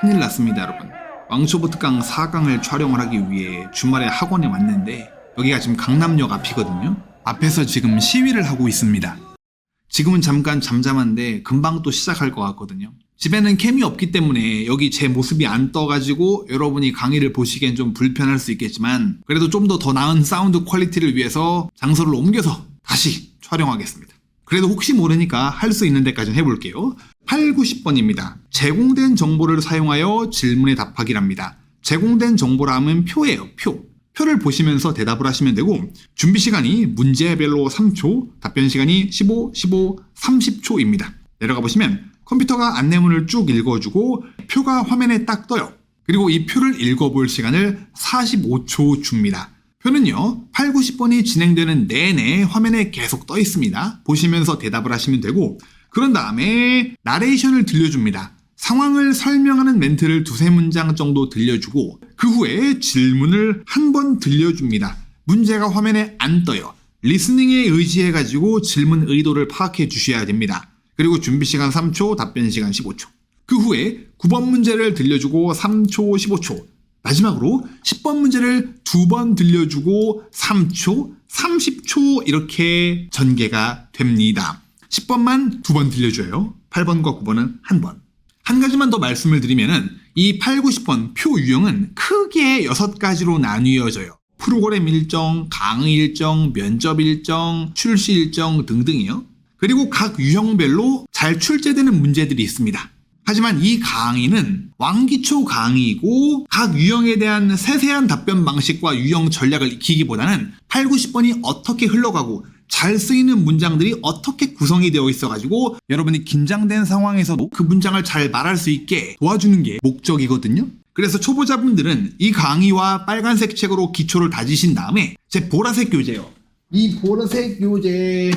큰일 났습니다, 여러분. 왕초보 특강 4강을 촬영을 하기 위해 주말에 학원에 왔는데 여기가 지금 강남역 앞이거든요. 앞에서 지금 시위를 하고 있습니다. 지금은 잠깐 잠잠한데 금방 또 시작할 것 같거든요. 집에는 캠이 없기 때문에 여기 제 모습이 안 떠가지고 여러분이 강의를 보시기엔 좀 불편할 수 있겠지만 그래도 좀 더 나은 사운드 퀄리티를 위해서 장소를 옮겨서 다시 촬영하겠습니다. 그래도 혹시 모르니까 할 수 있는 데까지는 해볼게요. 8, 90번입니다. 제공된 정보를 사용하여 질문에 답하기랍니다. 제공된 정보라 하면 표예요. 표를 보시면서 대답을 하시면 되고 준비 시간이 문제별로 3초, 답변 시간이 15, 15, 30초입니다. 내려가 보시면 컴퓨터가 안내문을 쭉 읽어주고 표가 화면에 딱 떠요. 그리고 이 표를 읽어볼 시간을 45초 줍니다. 표는요 8, 90번이 진행되는 내내 화면에 계속 떠 있습니다. 보시면서 대답을 하시면 되고 그런 다음에 나레이션을 들려줍니다. 상황을 설명하는 멘트를 2-3문장 정도 들려주고 그 후에 질문을 한 번 들려줍니다. 문제가 화면에 안 떠요. 리스닝에 의지해가지고 질문 의도를 파악해 주셔야 됩니다. 그리고 준비 시간 3초, 답변 시간 15초. 그 후에 9번 문제를 들려주고 3초, 15초. 마지막으로 10번 문제를 2번 들려주고 3초, 30초 이렇게 전개가 됩니다. 10번만 2번 들려줘요. 8번과 9번은 1번. 한 가지만 더 말씀을 드리면은 이 8, 90번 표 유형은 크게 6가지로 나뉘어져요. 프로그램 일정, 강의 일정, 면접 일정, 출시 일정 등등이요. 그리고 각 유형별로 잘 출제되는 문제들이 있습니다. 하지만 이 강의는 왕기초 강의이고 각 유형에 대한 세세한 답변 방식과 유형 전략을 익히기보다는 8, 90번이 어떻게 흘러가고 잘 쓰이는 문장들이 어떻게 구성이 되어 있어가지고 여러분이 긴장된 상황에서도 그 문장을 잘 말할 수 있게 도와주는 게 목적이거든요. 그래서 초보자분들은 이 강의와 빨간색 책으로 기초를 다지신 다음에 제 보라색 교재요. 이 보라색 교재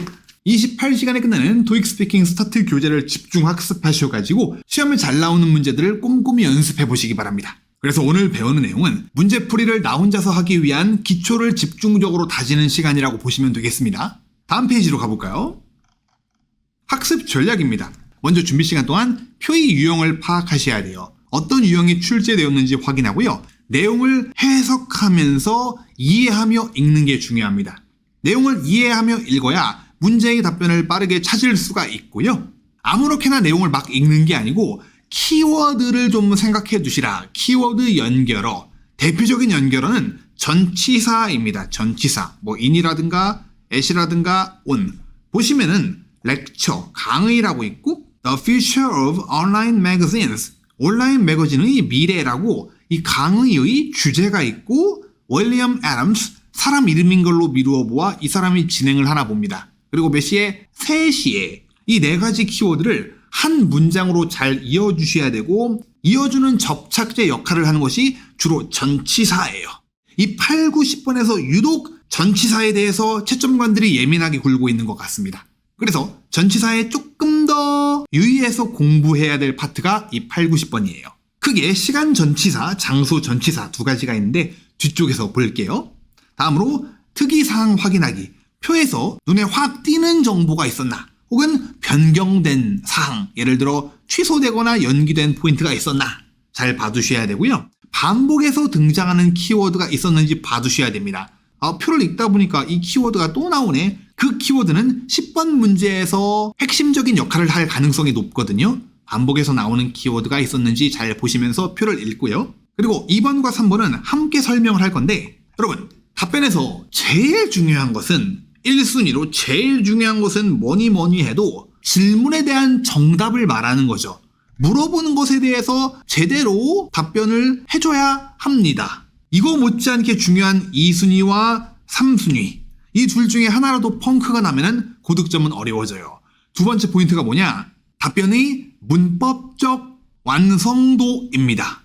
28시간에 끝나는 토익 스피킹 스타트 교재를 집중 학습하셔가지고 시험에 잘 나오는 문제들을 꼼꼼히 연습해 보시기 바랍니다. 그래서 오늘 배우는 내용은 문제풀이를 나 혼자서 하기 위한 기초를 집중적으로 다지는 시간이라고 보시면 되겠습니다. 다음 페이지로 가볼까요? 학습 전략입니다. 먼저 준비 시간 동안 표의 유형을 파악하셔야 돼요. 어떤 유형이 출제되었는지 확인하고요. 내용을 해석하면서 이해하며 읽는 게 중요합니다. 내용을 이해하며 읽어야 문제의 답변을 빠르게 찾을 수가 있고요. 아무렇게나 내용을 막 읽는 게 아니고 키워드를 좀 생각해 두시라. 키워드 연결어. 대표적인 연결어는 전치사입니다. 전치사. 뭐 in이라든가 at이라든가 on. 보시면은 lecture, 강의라고 있고 the future of online magazines. 온라인 매거진의 미래라고 이 강의의 주제가 있고 윌리엄 애덤스 사람 이름인 걸로 미루어 보아 이 사람이 진행을 하나 봅니다. 그리고 몇 시에? 3시에. 이 4가지 키워드를 한 문장으로 잘 이어주셔야 되고 이어주는 접착제 역할을 하는 것이 주로 전치사예요. 이 8, 90번에서 유독 전치사에 대해서 채점관들이 예민하게 굴고 있는 것 같습니다. 그래서 전치사에 조금 더 유의해서 공부해야 될 파트가 이 8, 90번이에요. 크게 시간 전치사, 장소 전치사 2가지가 있는데 뒤쪽에서 볼게요. 다음으로 특이사항 확인하기. 표에서 눈에 확 띄는 정보가 있었나 혹은 변경된 사항, 예를 들어 취소되거나 연기된 포인트가 있었나 잘 봐두셔야 되고요. 반복해서 등장하는 키워드가 있었는지 봐두셔야 됩니다. 표를 읽다 보니까 이 키워드가 또 나오네. 그 키워드는 10번 문제에서 핵심적인 역할을 할 가능성이 높거든요. 반복해서 나오는 키워드가 있었는지 잘 보시면서 표를 읽고요. 그리고 2번과 3번은 함께 설명을 할 건데 여러분 답변에서 제일 중요한 것은 1순위로 제일 중요한 것은 뭐니 해도 질문에 대한 정답을 말하는 거죠. 물어보는 것에 대해서 제대로 답변을 해줘야 합니다. 이거 못지않게 중요한 2순위와 3순위. 이 둘 중에 하나라도 펑크가 나면은 고득점은 어려워져요. 두 번째 포인트가 뭐냐? 답변의 문법적 완성도입니다.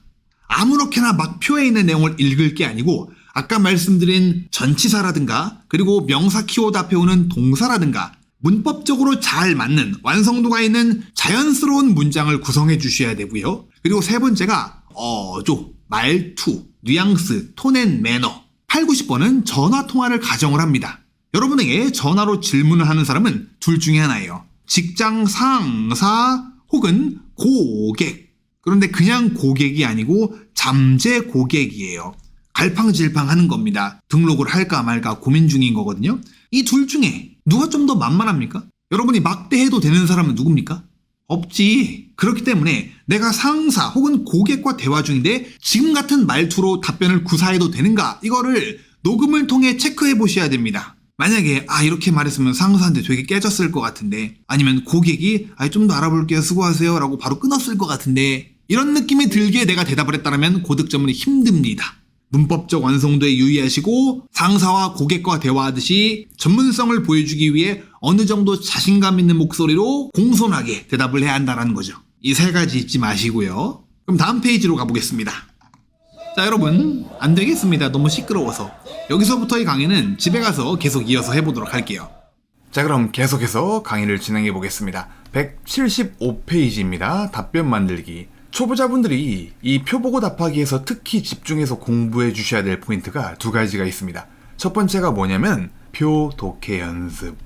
아무렇게나 막 표에 있는 내용을 읽을 게 아니고 아까 말씀드린 전치사라든가 그리고 명사 키워드 앞에 오는 동사라든가 문법적으로 잘 맞는 완성도가 있는 자연스러운 문장을 구성해 주셔야 되고요. 그리고 세 번째가 어조, 말투, 뉘앙스, 톤 앤 매너. 8, 90번은 전화통화를 가정을 합니다. 여러분에게 전화로 질문을 하는 사람은 둘 중에 하나예요. 직장 상사 혹은 고객. 그런데 그냥 고객이 아니고 잠재 고객이에요. 갈팡질팡 하는 겁니다. 등록을 할까 말까 고민 중인 거거든요. 이 둘 중에 누가 좀 더 만만합니까? 여러분이 막대해도 되는 사람은 누굽니까? 없지. 그렇기 때문에 내가 상사 혹은 고객과 대화 중인데 지금 같은 말투로 답변을 구사해도 되는가? 이거를 녹음을 통해 체크해 보셔야 됩니다. 만약에 이렇게 말했으면 상사한테 되게 깨졌을 것 같은데, 아니면 고객이 좀 더 알아볼게요 수고하세요 라고 바로 끊었을 것 같은데, 이런 느낌이 들게 내가 대답을 했다면 고득점은 힘듭니다. 문법적 완성도에 유의하시고 상사와 고객과 대화하듯이 전문성을 보여주기 위해 어느 정도 자신감 있는 목소리로 공손하게 대답을 해야 한다는 거죠. 이 세 가지 잊지 마시고요. 그럼 다음 페이지로 가보겠습니다. 자, 여러분, 안 되겠습니다. 너무 시끄러워서. 여기서부터 이 강의는 집에 가서 계속 이어서 해보도록 할게요. 자, 그럼 계속해서 강의를 진행해 보겠습니다. 175페이지입니다. 답변 만들기. 초보자분들이 이 표 보고 답하기에서 특히 집중해서 공부해 주셔야 될 포인트가 두 가지가 있습니다. 첫 번째가 뭐냐면 표 독해 연습.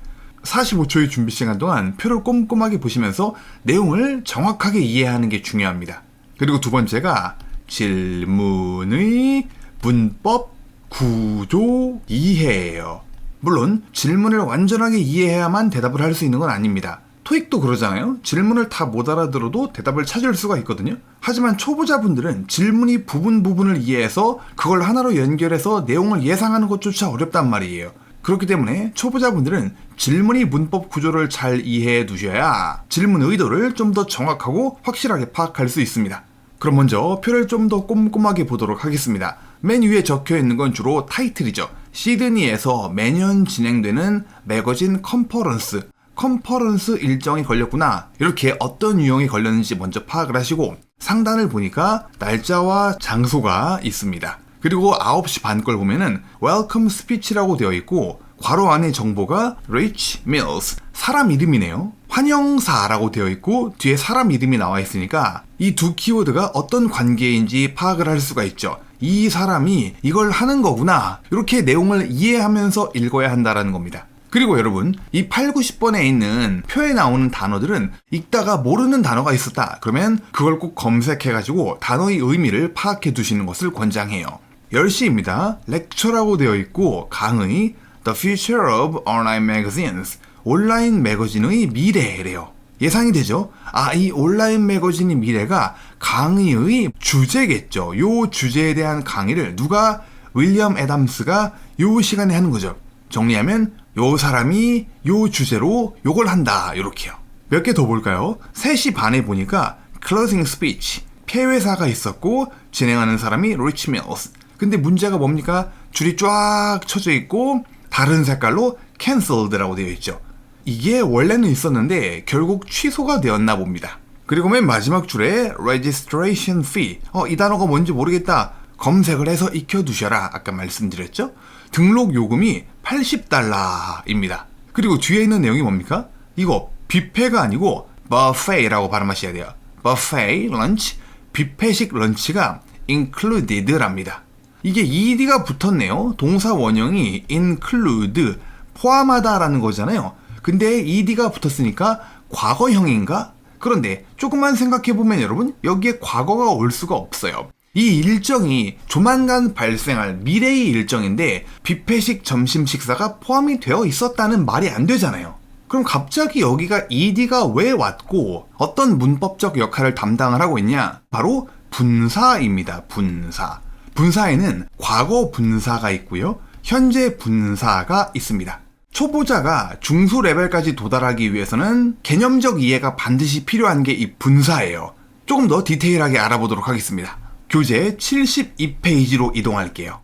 45초의 준비 시간 동안 표를 꼼꼼하게 보시면서 내용을 정확하게 이해하는 게 중요합니다. 그리고 두 번째가 질문의 문법, 구조, 이해예요. 물론 질문을 완전하게 이해해야만 대답을 할 수 있는 건 아닙니다. 토익도 그러잖아요. 질문을 다 못 알아들어도 대답을 찾을 수가 있거든요. 하지만 초보자분들은 질문이 부분을 이해해서 그걸 하나로 연결해서 내용을 예상하는 것조차 어렵단 말이에요. 그렇기 때문에 초보자분들은 질문이 문법 구조를 잘 이해해 두셔야 질문 의도를 좀 더 정확하고 확실하게 파악할 수 있습니다. 그럼 먼저 표를 좀 더 꼼꼼하게 보도록 하겠습니다. 맨 위에 적혀 있는 건 주로 타이틀이죠. 시드니에서 매년 진행되는 매거진 컨퍼런스 일정이 걸렸구나. 이렇게 어떤 유형이 걸렸는지 먼저 파악을 하시고, 상단을 보니까 날짜와 장소가 있습니다. 그리고 9시 반 걸 보면은 웰컴 스피치라고 되어 있고, 괄호 안에 정보가 Rich Mills, 사람 이름이네요. 환영사라고 되어 있고 뒤에 사람 이름이 나와 있으니까 이 두 키워드가 어떤 관계인지 파악을 할 수가 있죠. 이 사람이 이걸 하는 거구나. 이렇게 내용을 이해하면서 읽어야 한다는 겁니다. 그리고 여러분, 이 8, 90번에 있는 표에 나오는 단어들은 읽다가 모르는 단어가 있었다. 그러면 그걸 꼭 검색해가지고 단어의 의미를 파악해 두시는 것을 권장해요. 10시입니다. 렉처라고 되어 있고 강의 The Future of Online Magazines, 온라인 매거진의 미래래요. 예상이 되죠? 이 온라인 매거진의 미래가 강의의 주제겠죠. 요 주제에 대한 강의를 누가 윌리엄 애담스가 요 시간에 하는 거죠. 정리하면 요 사람이 요 주제로 요걸 한다. 요렇게요. 몇 개 더 볼까요? 3시 반에 보니까 closing speech, 폐회사가 있었고 진행하는 사람이 Rich Mills. 근데 문제가 뭡니까? 줄이 쫙 쳐져 있고 다른 색깔로 cancelled라고 되어 있죠. 이게 원래는 있었는데 결국 취소가 되었나 봅니다. 그리고 맨 마지막 줄에 registration fee, 이 단어가 뭔지 모르겠다. 검색을 해서 익혀두셔라. 아까 말씀드렸죠? 등록 요금이 $80입니다. 그리고 뒤에 있는 내용이 뭡니까? 이거 뷔페가 아니고 buffet라고 발음하셔야 돼요. buffet lunch, 뷔페식 런치가 included랍니다. 이게 ed가 붙었네요. 동사 원형이 include, 포함하다라는 거잖아요. 근데 ed가 붙었으니까 과거형인가? 그런데 조금만 생각해보면 여러분, 여기에 과거가 올 수가 없어요. 이 일정이 조만간 발생할 미래의 일정인데 뷔페식 점심 식사가 포함이 되어 있었다는 말이 안 되잖아요. 그럼 갑자기 여기가 ed가 왜 왔고 어떤 문법적 역할을 담당을 하고 있냐? 바로 분사입니다. 분사. 분사에는 과거 분사가 있고요. 현재 분사가 있습니다. 초보자가 중소 레벨까지 도달하기 위해서는 개념적 이해가 반드시 필요한 게 이 분사예요. 조금 더 디테일하게 알아보도록 하겠습니다. 교재 72페이지로 이동할게요.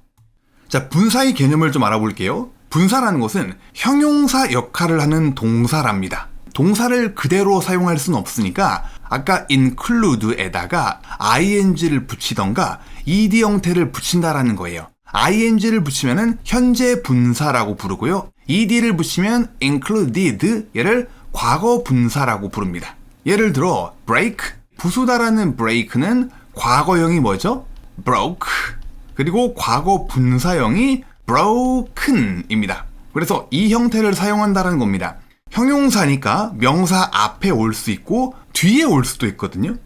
자, 분사의 개념을 좀 알아볼게요. 분사라는 것은 형용사 역할을 하는 동사랍니다. 동사를 그대로 사용할 수는 없으니까 아까 include에다가 ing를 붙이던가 ed 형태를 붙인다라는 거예요. ing를 붙이면은 현재 분사라고 부르고요. ed를 붙이면 included, 얘를 과거 분사라고 부릅니다. 예를 들어 break, 부수다라는 break는 과거형이 뭐죠? broke. 그리고 과거 분사형이 broken입니다. 그래서 이 형태를 사용한다는 겁니다. 형용사니까 명사 앞에 올 수 있고 뒤에 올 수도 있거든요.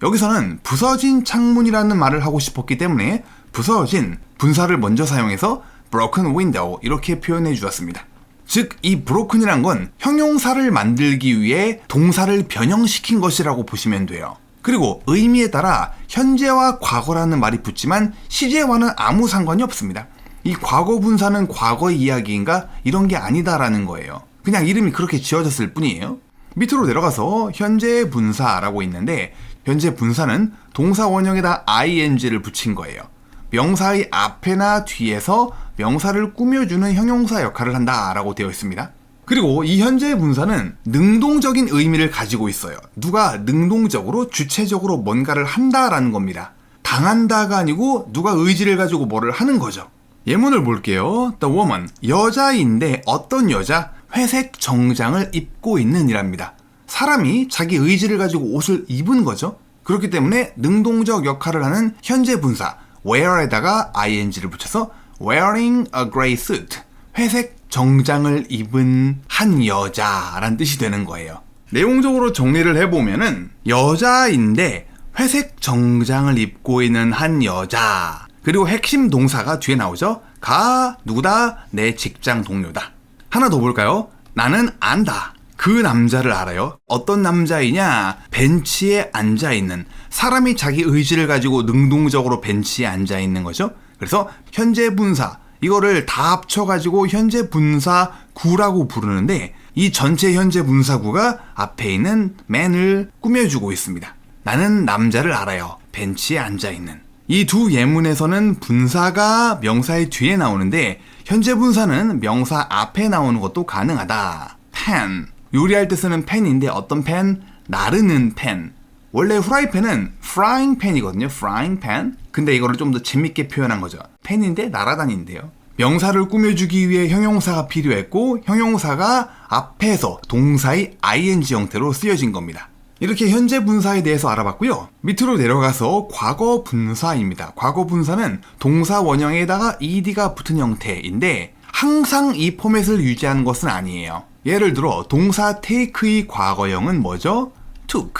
여기서는 부서진 창문이라는 말을 하고 싶었기 때문에 부서진 분사를 먼저 사용해서 broken window 이렇게 표현해 주었습니다. 즉, 이 broken이란 건 형용사를 만들기 위해 동사를 변형시킨 것이라고 보시면 돼요. 그리고 의미에 따라 현재와 과거라는 말이 붙지만 시제와는 아무 상관이 없습니다. 이 과거 분사는 과거의 이야기인가? 이런 게 아니다라는 거예요. 그냥 이름이 그렇게 지어졌을 뿐이에요. 밑으로 내려가서 현재 분사라고 있는데 현재 분사는 동사 원형에다 ing를 붙인 거예요. 명사의 앞에나 뒤에서 명사를 꾸며주는 형용사 역할을 한다라고 되어 있습니다. 그리고 이 현재 분사는 능동적인 의미를 가지고 있어요. 누가 능동적으로 주체적으로 뭔가를 한다라는 겁니다. 당한다가 아니고 누가 의지를 가지고 뭐를 하는 거죠. 예문을 볼게요. The woman, 여자인데 어떤 여자? 회색 정장을 입고 있는 이랍니다. 사람이 자기 의지를 가지고 옷을 입은 거죠. 그렇기 때문에 능동적 역할을 하는 현재 분사 wear에다가 ing를 붙여서 wearing a gray suit, 회색 정장을 입은 한 여자란 뜻이 되는 거예요. 내용적으로 정리를 해보면은 여자인데 회색 정장을 입고 있는 한 여자, 그리고 핵심 동사가 뒤에 나오죠. 가 누구다? 내 직장 동료다. 하나 더 볼까요? 나는 안다. 그 남자를 알아요. 어떤 남자이냐? 벤치에 앉아있는, 사람이 자기 의지를 가지고 능동적으로 벤치에 앉아있는 거죠. 그래서 현재 분사, 이거를 다 합쳐가지고 현재 분사구라고 부르는데 이 전체 현재 분사구가 앞에 있는 man을 꾸며주고 있습니다. 나는 남자를 알아요. 벤치에 앉아있는. 이 두 예문에서는 분사가 명사의 뒤에 나오는데 현재 분사는 명사 앞에 나오는 것도 가능하다. pen, 요리할 때 쓰는 펜인데 어떤 펜? 나르는 펜. 원래 후라이팬은 frying pan이거든요. frying pan. 근데 이거를 좀 더 재밌게 표현한 거죠. 펜인데 날아다니는데요. 명사를 꾸며주기 위해 형용사가 필요했고 형용사가 앞에서 동사의 ing 형태로 쓰여진 겁니다. 이렇게 현재 분사에 대해서 알아봤고요. 밑으로 내려가서 과거 분사입니다. 과거 분사는 동사 원형에다가 ed가 붙은 형태인데 항상 이 포맷을 유지하는 것은 아니에요. 예를 들어 동사 take의 과거형은 뭐죠? took.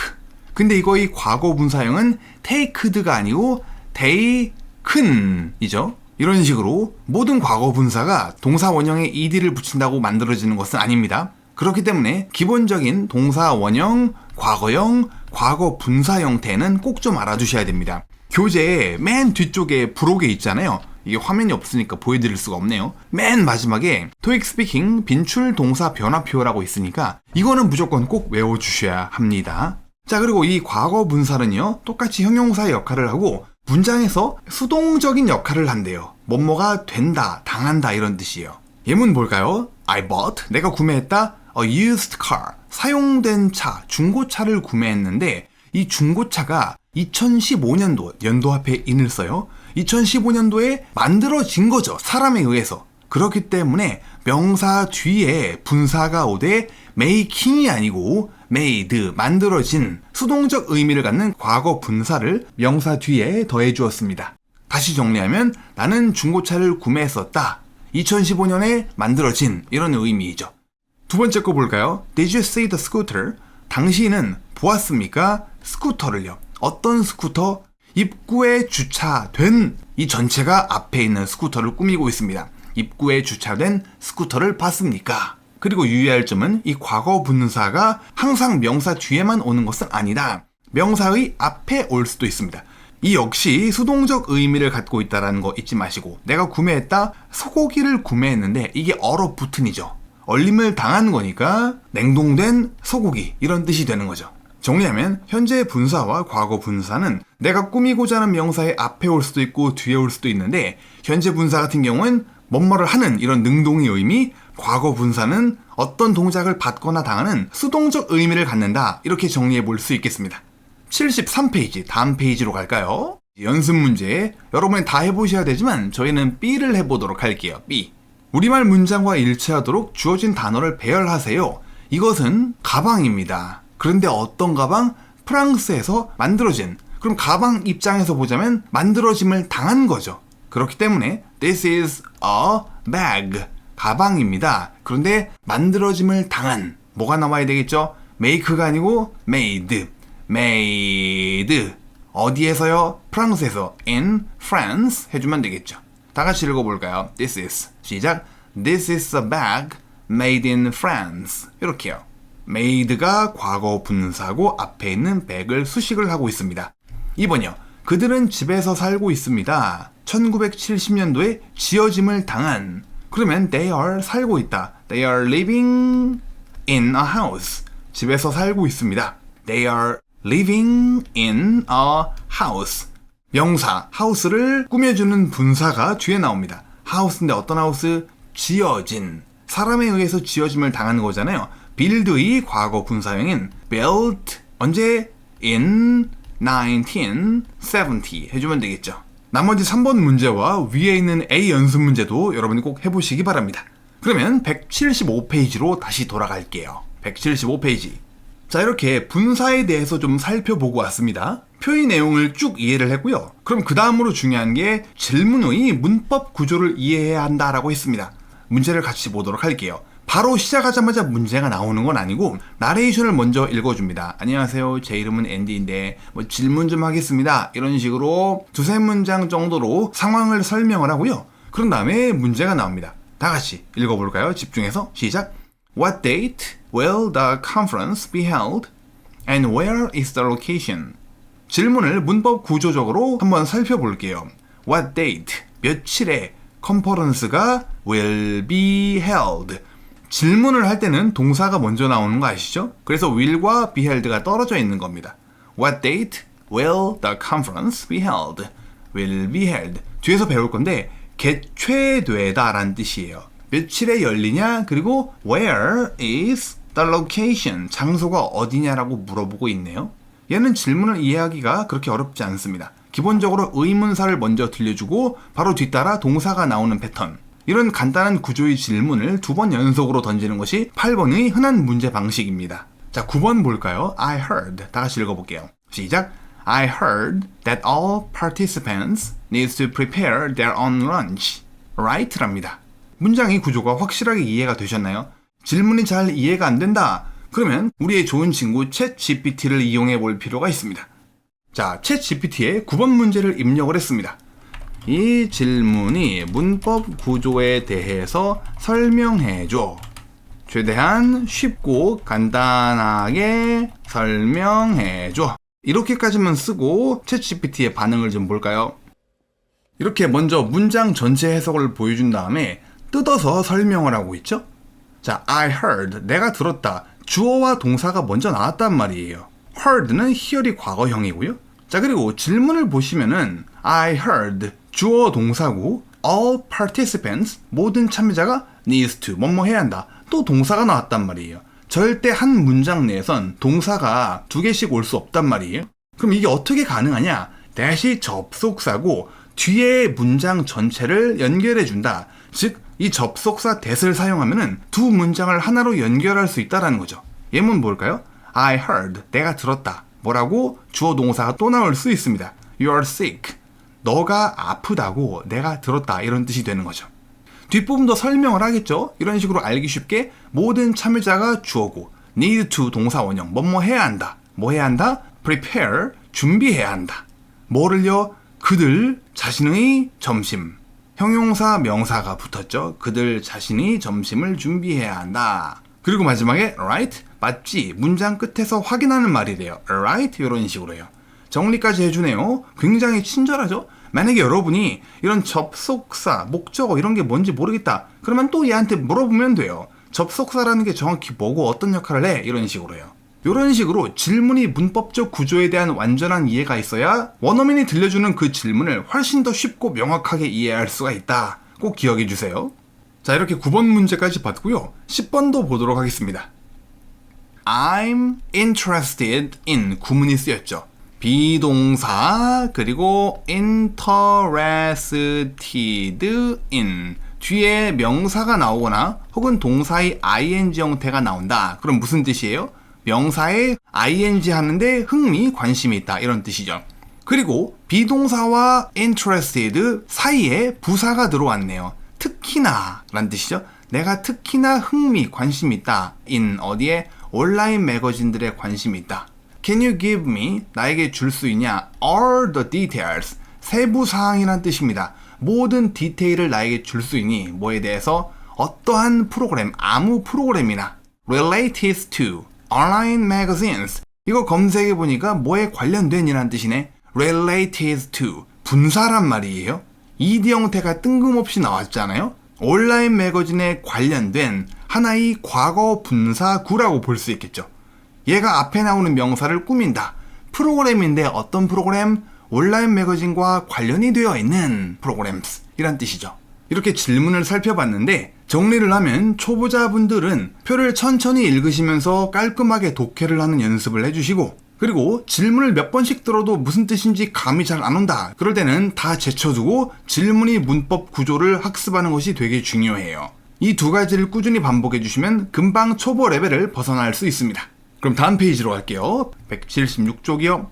근데 이거의 과거 분사형은 taked가 아니고 taken이죠. 이런 식으로 모든 과거 분사가 동사 원형에 ed를 붙인다고 만들어지는 것은 아닙니다. 그렇기 때문에 기본적인 동사 원형, 과거형, 과거 분사 형태는 꼭 좀 알아두셔야 됩니다. 교재의 맨 뒤쪽에 부록에 있잖아요. 이게 화면이 없으니까 보여드릴 수가 없네요. 맨 마지막에 토익 스피킹 빈출 동사 변화표라고 있으니까 이거는 무조건 꼭 외워주셔야 합니다. 자, 그리고 이 과거 분사는요, 똑같이 형용사의 역할을 하고 문장에서 수동적인 역할을 한대요. 뭐뭐가 된다, 당한다 이런 뜻이에요. 예문 볼까요? I bought, 내가 구매했다. A used car, 사용된 차, 중고차를 구매했는데 이 중고차가 2015년도, 연도 앞에 in을 써요. 2015년도에 만들어진 거죠. 사람에 의해서. 그렇기 때문에 명사 뒤에 분사가 오되 making이 아니고 made, 만들어진 수동적 의미를 갖는 과거 분사를 명사 뒤에 더해 주었습니다. 다시 정리하면 나는 중고차를 구매했었다. 2015년에 만들어진 이런 의미이죠. 두 번째 거 볼까요? Did you see the scooter? 당신은 보았습니까? 스쿠터를요. 어떤 스쿠터? 입구에 주차된 이 전체가 앞에 있는 스쿠터를 꾸미고 있습니다. 입구에 주차된 스쿠터를 봤습니까? 그리고 유의할 점은 이 과거 분사가 항상 명사 뒤에만 오는 것은 아니다. 명사의 앞에 올 수도 있습니다. 이 역시 수동적 의미를 갖고 있다는 거 잊지 마시고, 내가 구매했다, 소고기를 구매했는데 이게 얼어붙은이죠. 얼림을 당한 거니까 냉동된 소고기 이런 뜻이 되는 거죠. 정리하면 현재 분사와 과거 분사는 내가 꾸미고자 하는 명사의 앞에 올 수도 있고 뒤에 올 수도 있는데 현재 분사 같은 경우는 뭐뭐를 하는 이런 능동의 의미, 과거 분사는 어떤 동작을 받거나 당하는 수동적 의미를 갖는다. 이렇게 정리해 볼 수 있겠습니다. 73페이지 다음 페이지로 갈까요? 연습 문제 여러분이 다 해보셔야 되지만 저희는 B를 해보도록 할게요. B. 우리말 문장과 일치하도록 주어진 단어를 배열하세요. 이것은 가방입니다. 그런데 어떤 가방? 프랑스에서 만들어진. 그럼 가방 입장에서 보자면 만들어짐을 당한 거죠. 그렇기 때문에 This is a bag. 가방입니다. 그런데 만들어짐을 당한. 뭐가 나와야 되겠죠? make가 아니고 made. made. 어디에서요? 프랑스에서. in France 해주면 되겠죠. 다 같이 읽어볼까요? This is. 시작. This is a bag made in France. 이렇게요. made가 과거 분사고 앞에 있는 bag을 수식을 하고 있습니다. 2번이요. 그들은 집에서 살고 있습니다. 1970년도에 지어짐을 당한. 그러면 they are 살고 있다. They are living in a house. 집에서 살고 있습니다. They are living in a house. 명사, house를 꾸며주는 분사가 뒤에 나옵니다. house인데 어떤 house? 지어진. 사람에 의해서 지어짐을 당하는 거잖아요. build의 과거 분사형인 built. 언제? in 1970 해주면 되겠죠. 나머지 3번 문제와 위에 있는 A 연습 문제도 여러분이 꼭 해보시기 바랍니다. 그러면 175페이지로 다시 돌아갈게요. 175페이지. 자, 이렇게 분사에 대해서 좀 살펴보고 왔습니다. 표의 내용을 쭉 이해를 했고요. 그럼 그 다음으로 중요한 게 질문의 문법 구조를 이해해야 한다라고 했습니다. 문제를 같이 보도록 할게요. 바로 시작하자마자 문제가 나오는 건 아니고 나레이션을 먼저 읽어줍니다. 안녕하세요. 제 이름은 앤디인데 질문 좀 하겠습니다. 이런 식으로 두세 문장 정도로 상황을 설명을 하고요. 그런 다음에 문제가 나옵니다. 다 같이 읽어볼까요? 집중해서 시작. What date will the conference be held? And where is the location? 질문을 문법 구조적으로 한번 살펴볼게요. What date? 며칠에 컨퍼런스가 will be held. 질문을 할 때는 동사가 먼저 나오는 거 아시죠? 그래서 will과 be held가 떨어져 있는 겁니다. What date will the conference be held? will be held. 뒤에서 배울 건데 개최되다 라는 뜻이에요. 며칠에 열리냐? 그리고 where is the location? 장소가 어디냐라고 물어보고 있네요. 얘는 질문을 이해하기가 그렇게 어렵지 않습니다. 기본적으로 의문사를 먼저 들려주고 바로 뒤따라 동사가 나오는 패턴. 이런 간단한 구조의 질문을 2번 연속으로 던지는 것이 8번의 흔한 문제 방식입니다. 자, 9번 볼까요? I heard. 다 같이 읽어볼게요. 시작. I heard that all participants need to prepare their own lunch. Right? 랍니다. 문장의 구조가 확실하게 이해가 되셨나요? 질문이 잘 이해가 안 된다. 그러면 우리의 좋은 친구 챗 GPT를 이용해 볼 필요가 있습니다. 자, 챗 GPT에 9번 문제를 입력을 했습니다. 이 질문이 문법 구조에 대해서 설명해줘. 최대한 쉽고 간단하게 설명해줘. 이렇게까지만 쓰고 챗 GPT의 반응을 좀 볼까요? 이렇게 먼저 문장 전체 해석을 보여준 다음에 뜯어서 설명을 하고 있죠? 자, I heard. 내가 들었다. 주어와 동사가 먼저 나왔단 말이에요. heard는 hear이 과거형이고요. 자, 그리고 질문을 보시면은 I heard. 주어 동사고 all participants 모든 참여자가 needs to 뭐뭐 해야 한다. 또 동사가 나왔단 말이에요. 절대 한 문장 내에선 동사가 2개씩 올 수 없단 말이에요. 그럼 이게 어떻게 가능하냐? that이 접속사고 뒤에 문장 전체를 연결해 준다. 즉 이 접속사 that을 사용하면은 두 문장을 하나로 연결할 수 있다라는 거죠. 예문 볼까요? I heard. 내가 들었다. 뭐라고? 주어 동사가 또 나올 수 있습니다. You are sick. 너가 아프다고 내가 들었다. 이런 뜻이 되는 거죠. 뒷부분도 설명을 하겠죠. 이런 식으로 알기 쉽게 모든 참여자가 주어고 need to 동사 원형 뭐뭐 해야 한다. 뭐 해야 한다? prepare 준비해야 한다. 뭐를요? 그들 자신의 점심. 형용사 명사가 붙었죠. 그들 자신이 점심을 준비해야 한다. 그리고 마지막에 right 맞지 문장 끝에서 확인하는 말이래요. right 이런 식으로요. 정리까지 해주네요. 굉장히 친절하죠? 만약에 여러분이 이런 접속사, 목적어 이런 게 뭔지 모르겠다. 그러면 또 얘한테 물어보면 돼요. 접속사라는 게 정확히 뭐고 어떤 역할을 해? 이런 식으로요. 이런 식으로 질문이 문법적 구조에 대한 완전한 이해가 있어야 원어민이 들려주는 그 질문을 훨씬 더 쉽고 명확하게 이해할 수가 있다. 꼭 기억해 주세요. 자, 이렇게 9번 문제까지 봤고요. 10번도 보도록 하겠습니다. I'm interested in 구문이 쓰였죠. 비동사 그리고 interested in 뒤에 명사가 나오거나 혹은 동사의 ing 형태가 나온다. 그럼 무슨 뜻이에요? 명사에 ing 하는데 흥미, 관심이 있다. 이런 뜻이죠. 그리고 비동사와 interested 사이에 부사가 들어왔네요. 특히나 라는 뜻이죠. 내가 특히나 흥미, 관심이 있다. in 어디에? 온라인 매거진들에 관심이 있다. Can you give me? 나에게 줄 수 있냐? All the details. 세부 사항이란 뜻입니다. 모든 디테일을 나에게 줄 수 있니? 뭐에 대해서? 어떠한 프로그램, 아무 프로그램이나 related to online magazines. 이거 검색해보니까 뭐에 관련된 이란 뜻이네. related to 분사란 말이에요. ed 형태가 뜬금없이 나왔잖아요. 온라인 매거진에 관련된 하나의 과거 분사구라고 볼 수 있겠죠. 얘가 앞에 나오는 명사를 꾸민다. 프로그램인데 어떤 프로그램? 온라인 매거진과 관련이 되어 있는 프로그램스 이란 뜻이죠. 이렇게 질문을 살펴봤는데 정리를 하면 초보자분들은 표를 천천히 읽으시면서 깔끔하게 독해를 하는 연습을 해주시고, 그리고 질문을 몇 번씩 들어도 무슨 뜻인지 감이 잘 안 온다. 그럴 때는 다 제쳐두고 질문의 문법 구조를 학습하는 것이 되게 중요해요. 이 두 가지를 꾸준히 반복해주시면 금방 초보 레벨을 벗어날 수 있습니다. 그럼 다음 페이지로 갈게요. 176쪽이요.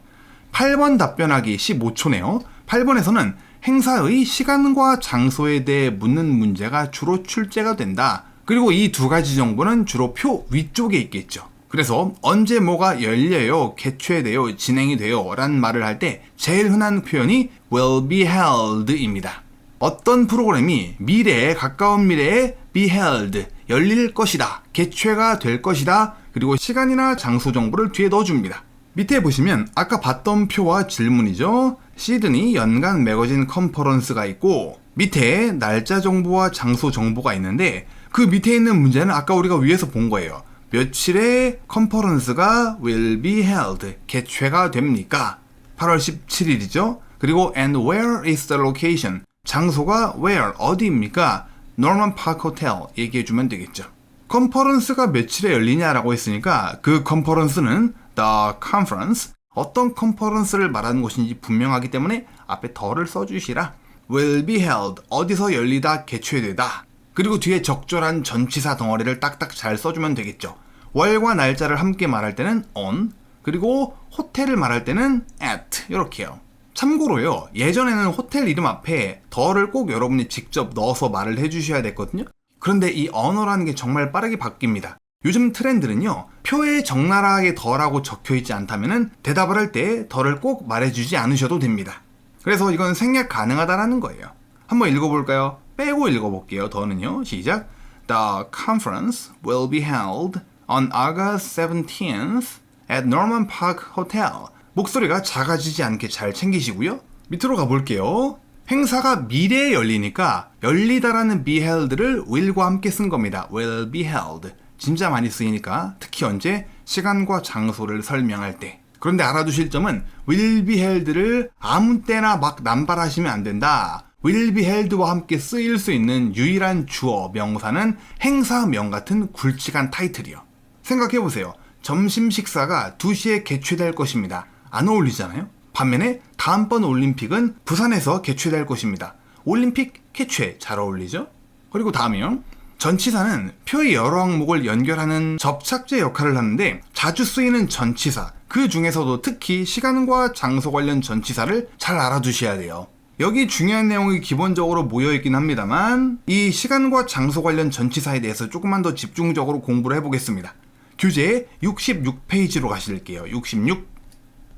8번 답변하기 15초네요. 8번에서는 행사의 시간과 장소에 대해 묻는 문제가 주로 출제가 된다. 그리고 이 두 가지 정보는 주로 표 위쪽에 있겠죠. 그래서 언제 뭐가 열려요, 개최돼요, 진행이 돼요 라는 말을 할 때 제일 흔한 표현이 will be held 입니다. 어떤 프로그램이 미래에, 가까운 미래에 be held, 열릴 것이다, 개최가 될 것이다, 그리고 시간이나 장소 정보를 뒤에 넣어줍니다. 밑에 보시면 아까 봤던 표와 질문이죠. 시드니 연간 매거진 컨퍼런스가 있고 밑에 날짜 정보와 장소 정보가 있는데 그 밑에 있는 문제는 아까 우리가 위에서 본 거예요. 며칠에 컨퍼런스가 will be held, 개최가 됩니까? 8월 17일이죠. 그리고 and where is the location? 장소가 where, 어디입니까? Norman Park Hotel 얘기해주면 되겠죠. 컨퍼런스가 며칠에 열리냐라고 했으니까 그 컨퍼런스는 the conference, 어떤 컨퍼런스를 말하는 것인지 분명하기 때문에 앞에 더를 써주시라. will be held, 어디서 열리다, 개최되다. 그리고 뒤에 적절한 전치사 덩어리를 딱딱 잘 써주면 되겠죠. 월과 날짜를 함께 말할 때는 on, 그리고 호텔을 말할 때는 at 이렇게요. 참고로요, 예전에는 호텔 이름 앞에 더를 꼭 여러분이 직접 넣어서 말을 해주셔야 됐거든요. 그런데 이 언어라는 게 정말 빠르게 바뀝니다. 요즘 트렌드는요, 표에 적나라하게 더라고 적혀있지 않다면 대답을 할 때 더를 꼭 말해주지 않으셔도 됩니다. 그래서 이건 생략 가능하다라는 거예요. 한번 읽어볼까요? 빼고 읽어볼게요. 더는요. 시작. The conference will be held on August 17th at Norman Park Hotel. 목소리가 작아지지 않게 잘 챙기시고요. 밑으로 가볼게요. 행사가 미래에 열리니까 열리다라는 be held를 will과 함께 쓴 겁니다. will be held. 진짜 많이 쓰이니까 특히 언제? 시간과 장소를 설명할 때. 그런데 알아두실 점은 will be held를 아무 때나 막 남발하시면 안 된다. will be held와 함께 쓰일 수 있는 유일한 주어, 명사는 행사명 같은 굵직한 타이틀이요. 생각해보세요. 점심 식사가 2시에 개최될 것입니다. 안 어울리잖아요? 반면에 다음번 올림픽은 부산에서 개최될 것입니다. 올림픽 개최 잘 어울리죠? 그리고 다음이요. 전치사는 표의 여러 항목을 연결하는 접착제 역할을 하는데 자주 쓰이는 전치사, 그 중에서도 특히 시간과 장소 관련 전치사를 잘 알아두셔야 돼요. 여기 중요한 내용이 기본적으로 모여있긴 합니다만 이 시간과 장소 관련 전치사에 대해서 조금만 더 집중적으로 공부를 해보겠습니다. 교재 66페이지로 가실게요.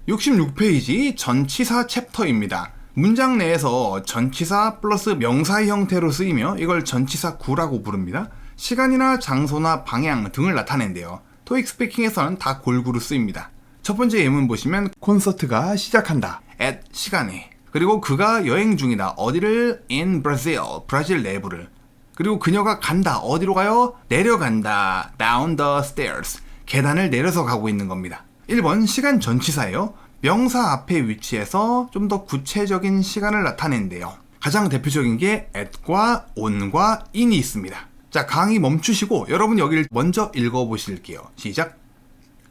66페이지 전치사 챕터입니다. 문장 내에서 전치사 플러스 명사의 형태로 쓰이며 이걸 전치사 구라고 부릅니다. 시간이나 장소나 방향 등을 나타낸대요. 토익 스피킹에서는 다 골고루 쓰입니다. 첫 번째 예문 보시면 콘서트가 시작한다. at 시간에. 그리고 그가 여행 중이다. 어디를? in Brazil. 브라질 내부를. 그리고 그녀가 간다. 어디로 가요? 내려간다. down the stairs. 계단을 내려서 가고 있는 겁니다. 1번 시간 전치사예요. 명사 앞에 위치해서 좀 더 구체적인 시간을 나타낸대요. 가장 대표적인 게 at과 on과 in이 있습니다. 자, 강의 멈추시고 여러분 여기를 먼저 읽어보실게요. 시작.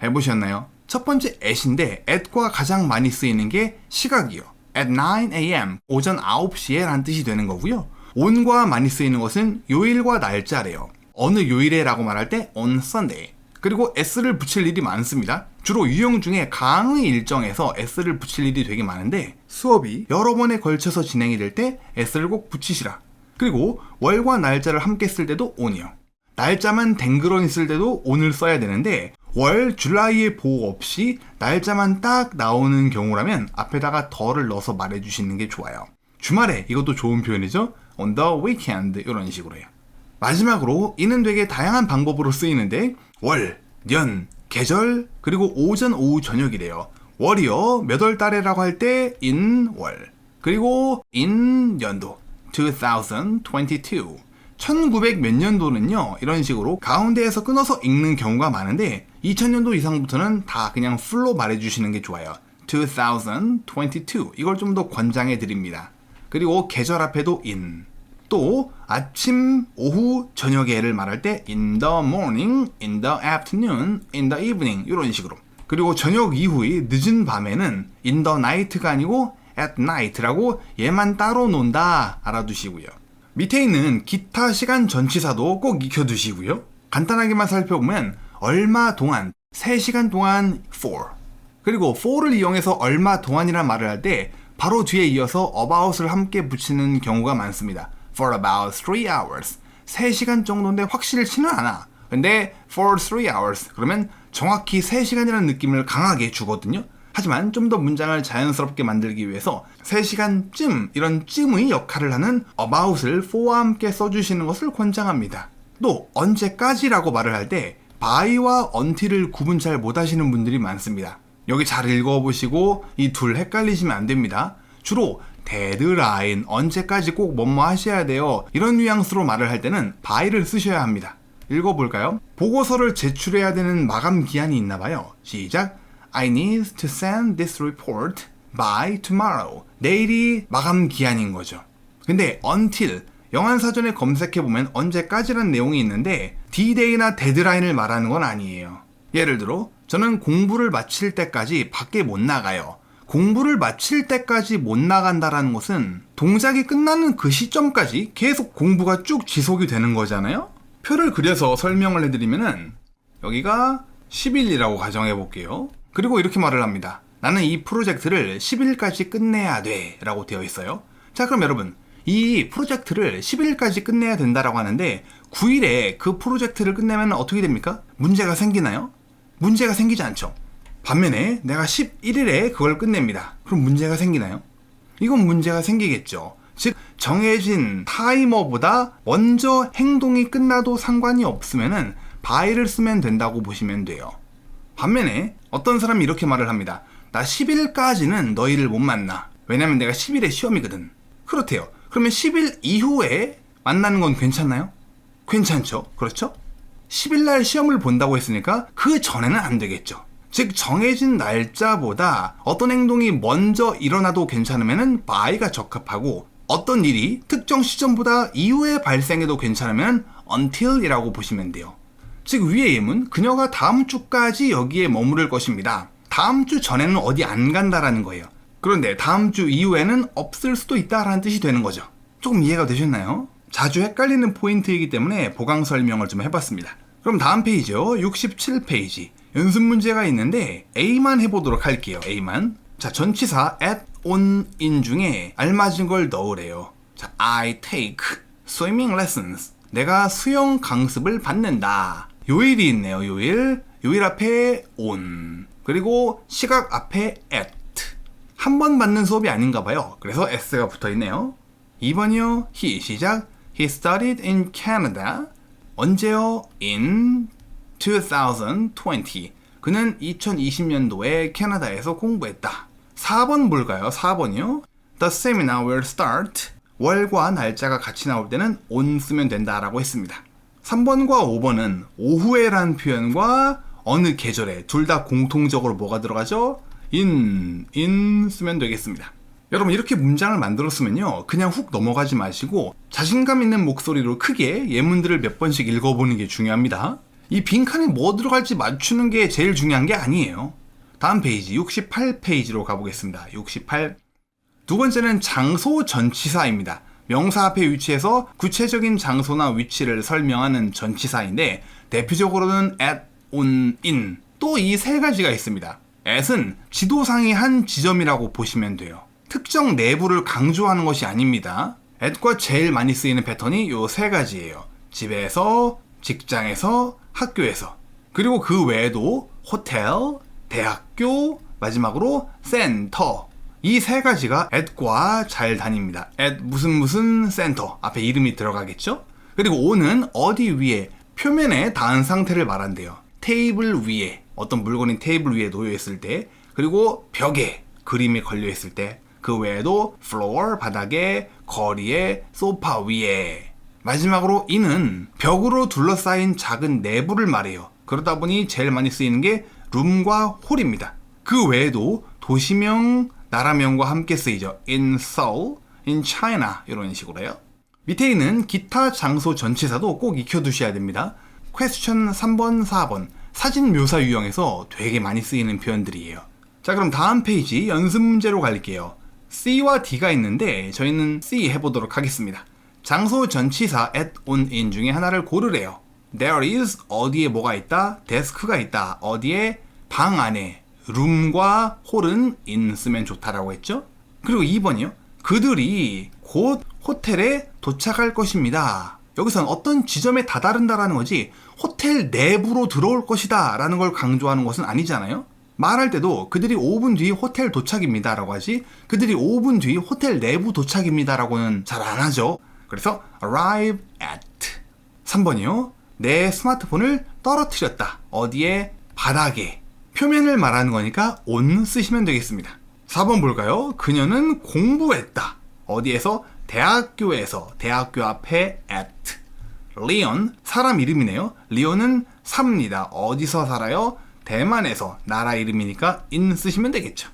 해보셨나요? 첫 번째 at인데 at과 가장 많이 쓰이는 게 시각이요. at 9 a.m. 오전 9시에 라는 뜻이 되는 거고요. on과 많이 쓰이는 것은 요일과 날짜래요. 어느 요일에 라고 말할 때 on Sunday. 그리고 s를 붙일 일이 많습니다. 주로 유형 중에 강의 일정에서 s를 붙일 일이 되게 많은데 수업이 여러 번에 걸쳐서 진행이 될 때 s를 꼭 붙이시라. 그리고 월과 날짜를 함께 쓸 때도 on이요. 날짜만 댕그러니 쓸 때도 on을 써야 되는데 월, 줄라이의 보호 없이 날짜만 딱 나오는 경우라면 앞에다가 더를 넣어서 말해주시는 게 좋아요. 주말에, 이것도 좋은 표현이죠. on the weekend 이런 식으로요. 마지막으로 이는 되게 다양한 방법으로 쓰이는데 월, 년, 계절, 그리고 오전, 오후, 저녁이래요. 월이요, 몇 월 달에라고 할 때 in 월, 그리고 in 연도 2022 1900 몇 년도는요 이런 식으로 가운데에서 끊어서 읽는 경우가 많은데 2000년도 이상부터는 다 그냥 풀로 말해주시는 게 좋아요. 2022 이걸 좀 더 권장해 드립니다. 그리고 계절 앞에도 in, 또 아침, 오후, 저녁에를 말할 때 in the morning, in the afternoon, in the evening 이런 식으로. 그리고 저녁 이후의 늦은 밤에는 in the night가 아니고 at night라고 얘만 따로 논다 알아두시고요. 밑에 있는 기타 시간 전치사도 꼭 익혀두시고요. 간단하게만 살펴보면 얼마 동안, 3시간 동안 for, 그리고 for를 이용해서 얼마 동안이란 말을 할 때 바로 뒤에 이어서 about을 함께 붙이는 경우가 많습니다. For about 3 hours 3시간 정도인데 확실치는 않아. 근데 for 3 hours 그러면 정확히 3시간이라는 느낌을 강하게 주거든요. 하지만 좀 더 문장을 자연스럽게 만들기 위해서 3시간쯤 이런 쯤의 역할을 하는 about을 for와 함께 써주시는 것을 권장합니다. 또 언제까지라고 말을 할 때 by와 until을 구분 잘 못하시는 분들이 많습니다. 여기 잘 읽어보시고 이 둘 헷갈리시면 안 됩니다. 주로 데드라인, 언제까지 꼭 뭐뭐 하셔야 돼요 이런 뉘앙스로 말을 할 때는 by를 쓰셔야 합니다. 읽어볼까요? 보고서를 제출해야 되는 마감 기한이 있나 봐요. 시작. I need to send this report by tomorrow. 내일이 마감 기한인 거죠. 근데 until, 영한사전에 검색해보면 언제까지라는 내용이 있는데 D-Day나 데드라인을 말하는 건 아니에요. 예를 들어 저는 공부를 마칠 때까지 밖에 못 나가요. 공부를 마칠 때까지 못 나간다라는 것은 동작이 끝나는 그 시점까지 계속 공부가 쭉 지속이 되는 거잖아요. 표를 그려서 설명을 해드리면은 여기가 10일이라고 가정해 볼게요. 그리고 이렇게 말을 합니다. 나는 이 프로젝트를 10일까지 끝내야 돼 라고 되어 있어요. 자, 그럼 여러분 이 프로젝트를 10일까지 끝내야 된다라고 하는데 9일에 그 프로젝트를 끝내면 어떻게 됩니까? 문제가 생기나요? 문제가 생기지 않죠. 반면에 내가 11일에 그걸 끝냅니다. 그럼 문제가 생기나요? 이건 문제가 생기겠죠. 즉 정해진 타이머보다 먼저 행동이 끝나도 상관이 없으면은 by를 쓰면 된다고 보시면 돼요. 반면에 어떤 사람이 이렇게 말을 합니다. 나 10일까지는 너희를 못 만나. 왜냐면 내가 10일에 시험이거든. 그렇대요. 그러면 10일 이후에 만나는 건 괜찮나요? 괜찮죠. 그렇죠? 10일날 시험을 본다고 했으니까 그 전에는 안 되겠죠. 즉 정해진 날짜보다 어떤 행동이 먼저 일어나도 괜찮으면 by가 적합하고 어떤 일이 특정 시점보다 이후에 발생해도 괜찮으면 until이라고 보시면 돼요. 즉 위의 예문 그녀가 다음 주까지 여기에 머무를 것입니다. 다음 주 전에는 어디 안 간다라는 거예요. 그런데 다음 주 이후에는 없을 수도 있다라는 뜻이 되는 거죠. 조금 이해가 되셨나요? 자주 헷갈리는 포인트이기 때문에 보강 설명을 좀 해봤습니다. 그럼 다음 페이지요. 67페이지. 연습 문제가 있는데 A만 해보도록 할게요. A만. 자, 전치사 at, on, in 중에 알맞은 걸 넣으래요. 자, I take swimming lessons. 내가 수영 강습을 받는다. 요일이 있네요. 요일. 요일 앞에 on. 그리고 시각 앞에 at. 한 번 받는 수업이 아닌가 봐요. 그래서 s가 붙어 있네요. 2번이요. he 시작. He studied in Canada. 언제요? In 2020. 그는 2020년도에 캐나다에서 공부했다. 4번 뭘까요? 4번이요. The seminar will start. 월과 날짜가 같이 나올 때는 on 쓰면 된다라고 했습니다. 3번과 5번은 오후에란 표현과 어느 계절에 둘 다 공통적으로 뭐가 들어가죠? in 쓰면 되겠습니다. 여러분 이렇게 문장을 만들었으면요 그냥 훅 넘어가지 마시고 자신감 있는 목소리로 크게 예문들을 몇 번씩 읽어보는 게 중요합니다. 이 빈칸에 뭐 들어갈지 맞추는 게 제일 중요한 게 아니에요. 다음 페이지 68페이지로 가보겠습니다. 68. 두 번째는 장소 전치사입니다. 명사 앞에 위치해서 구체적인 장소나 위치를 설명하는 전치사인데 대표적으로는 at, on, in 또 이 세 가지가 있습니다. at은 지도상의 한 지점이라고 보시면 돼요. 특정 내부를 강조하는 것이 아닙니다. at과 제일 많이 쓰이는 패턴이 요 세 가지예요. 집에서, 직장에서, 학교에서. 그리고 그 외에도 호텔, 대학교, 마지막으로 센터. 이 세 가지가 at과 잘 다닙니다. at 무슨 센터 앞에 이름이 들어가겠죠? 그리고 on은 어디 위에, 표면에 닿은 상태를 말한대요. 테이블 위에, 어떤 물건이 테이블 위에 놓여 있을 때, 그리고 벽에 그림이 걸려 있을 때, 그 외에도 floor 바닥에, 거리에, 소파 위에. 마지막으로 in은 벽으로 둘러싸인 작은 내부를 말해요. 그러다 보니 제일 많이 쓰이는 게 룸과 홀입니다. 그 외에도 도시명, 나라명과 함께 쓰이죠. in Seoul, in China 이런 식으로요. 밑에 있는 기타 장소 전치사도 꼭 익혀두셔야 됩니다. 퀘스천 3번, 4번 사진 묘사 유형에서 되게 많이 쓰이는 표현들이에요. 자, 그럼 다음 페이지 연습 문제로 갈게요. C와 D가 있는데 저희는 C 해보도록 하겠습니다. 장소 전치사 at, on, in 중에 하나를 고르래요. There is 어디에 뭐가 있다, 데스크가 있다, 어디에 방 안에, 룸과 홀은 in 쓰면 좋다라고 했죠. 그리고 2번이요. 그들이 곧 호텔에 도착할 것입니다. 여기서는 어떤 지점에 다다른다라는 거지 호텔 내부로 들어올 것이다 라는 걸 강조하는 것은 아니잖아요. 말할 때도 그들이 5분 뒤 호텔 도착입니다 라고 하지 그들이 5분 뒤 호텔 내부 도착입니다 라고는 잘 안 하죠. 그래서 arrive at. 3번이요. 내 스마트폰을 떨어뜨렸다. 어디에? 바닥에. 표면을 말하는 거니까 on 쓰시면 되겠습니다. 4번 볼까요? 그녀는 공부했다. 어디에서? 대학교에서. 대학교 앞에 at. 리온, 사람 이름이네요. 리온은 삽니다. 어디서 살아요? 대만에서. 나라 이름이니까 in 쓰시면 되겠죠.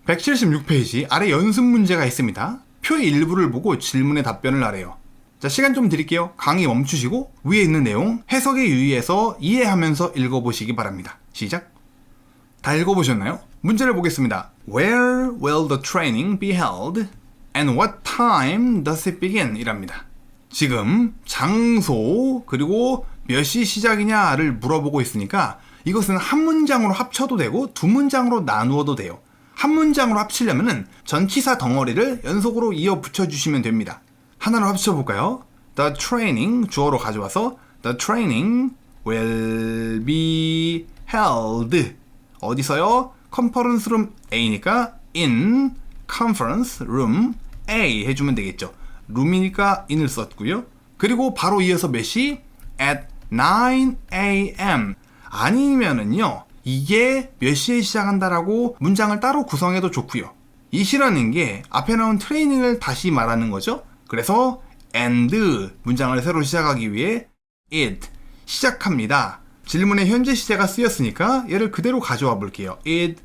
176페이지 아래 연습 문제가 있습니다. 표 일부를 보고 질문에 답변을 하래요. 자, 시간 좀 드릴게요. 강의 멈추시고 위에 있는 내용 해석에 유의해서 이해하면서 읽어보시기 바랍니다. 시작. 다 읽어보셨나요? 문제를 보겠습니다. Where will the training be held? And what time does it begin? 이랍니다. 지금 장소 그리고 몇 시 시작이냐를 물어보고 있으니까 이것은 한 문장으로 합쳐도 되고 두 문장으로 나누어도 돼요. 한 문장으로 합치려면은 전치사 덩어리를 연속으로 이어 붙여주시면 됩니다. 하나로 합쳐볼까요? The training 주어로 가져와서 The training will be held 어디서요? 컨퍼런스 룸 A니까 in conference room A 해주면 되겠죠. 룸이니까 in을 썼고요. 그리고 바로 이어서 몇 시? At 9 a.m. 아니면은요 이게 몇 시에 시작한다라고 문장을 따로 구성해도 좋고요. 이 시라는 게 앞에 나온 트레이닝을 다시 말하는 거죠. 그래서 and 문장을 새로 시작하기 위해 it 시작합니다. 질문에 현재 시제가 쓰였으니까 얘를 그대로 가져와 볼게요. It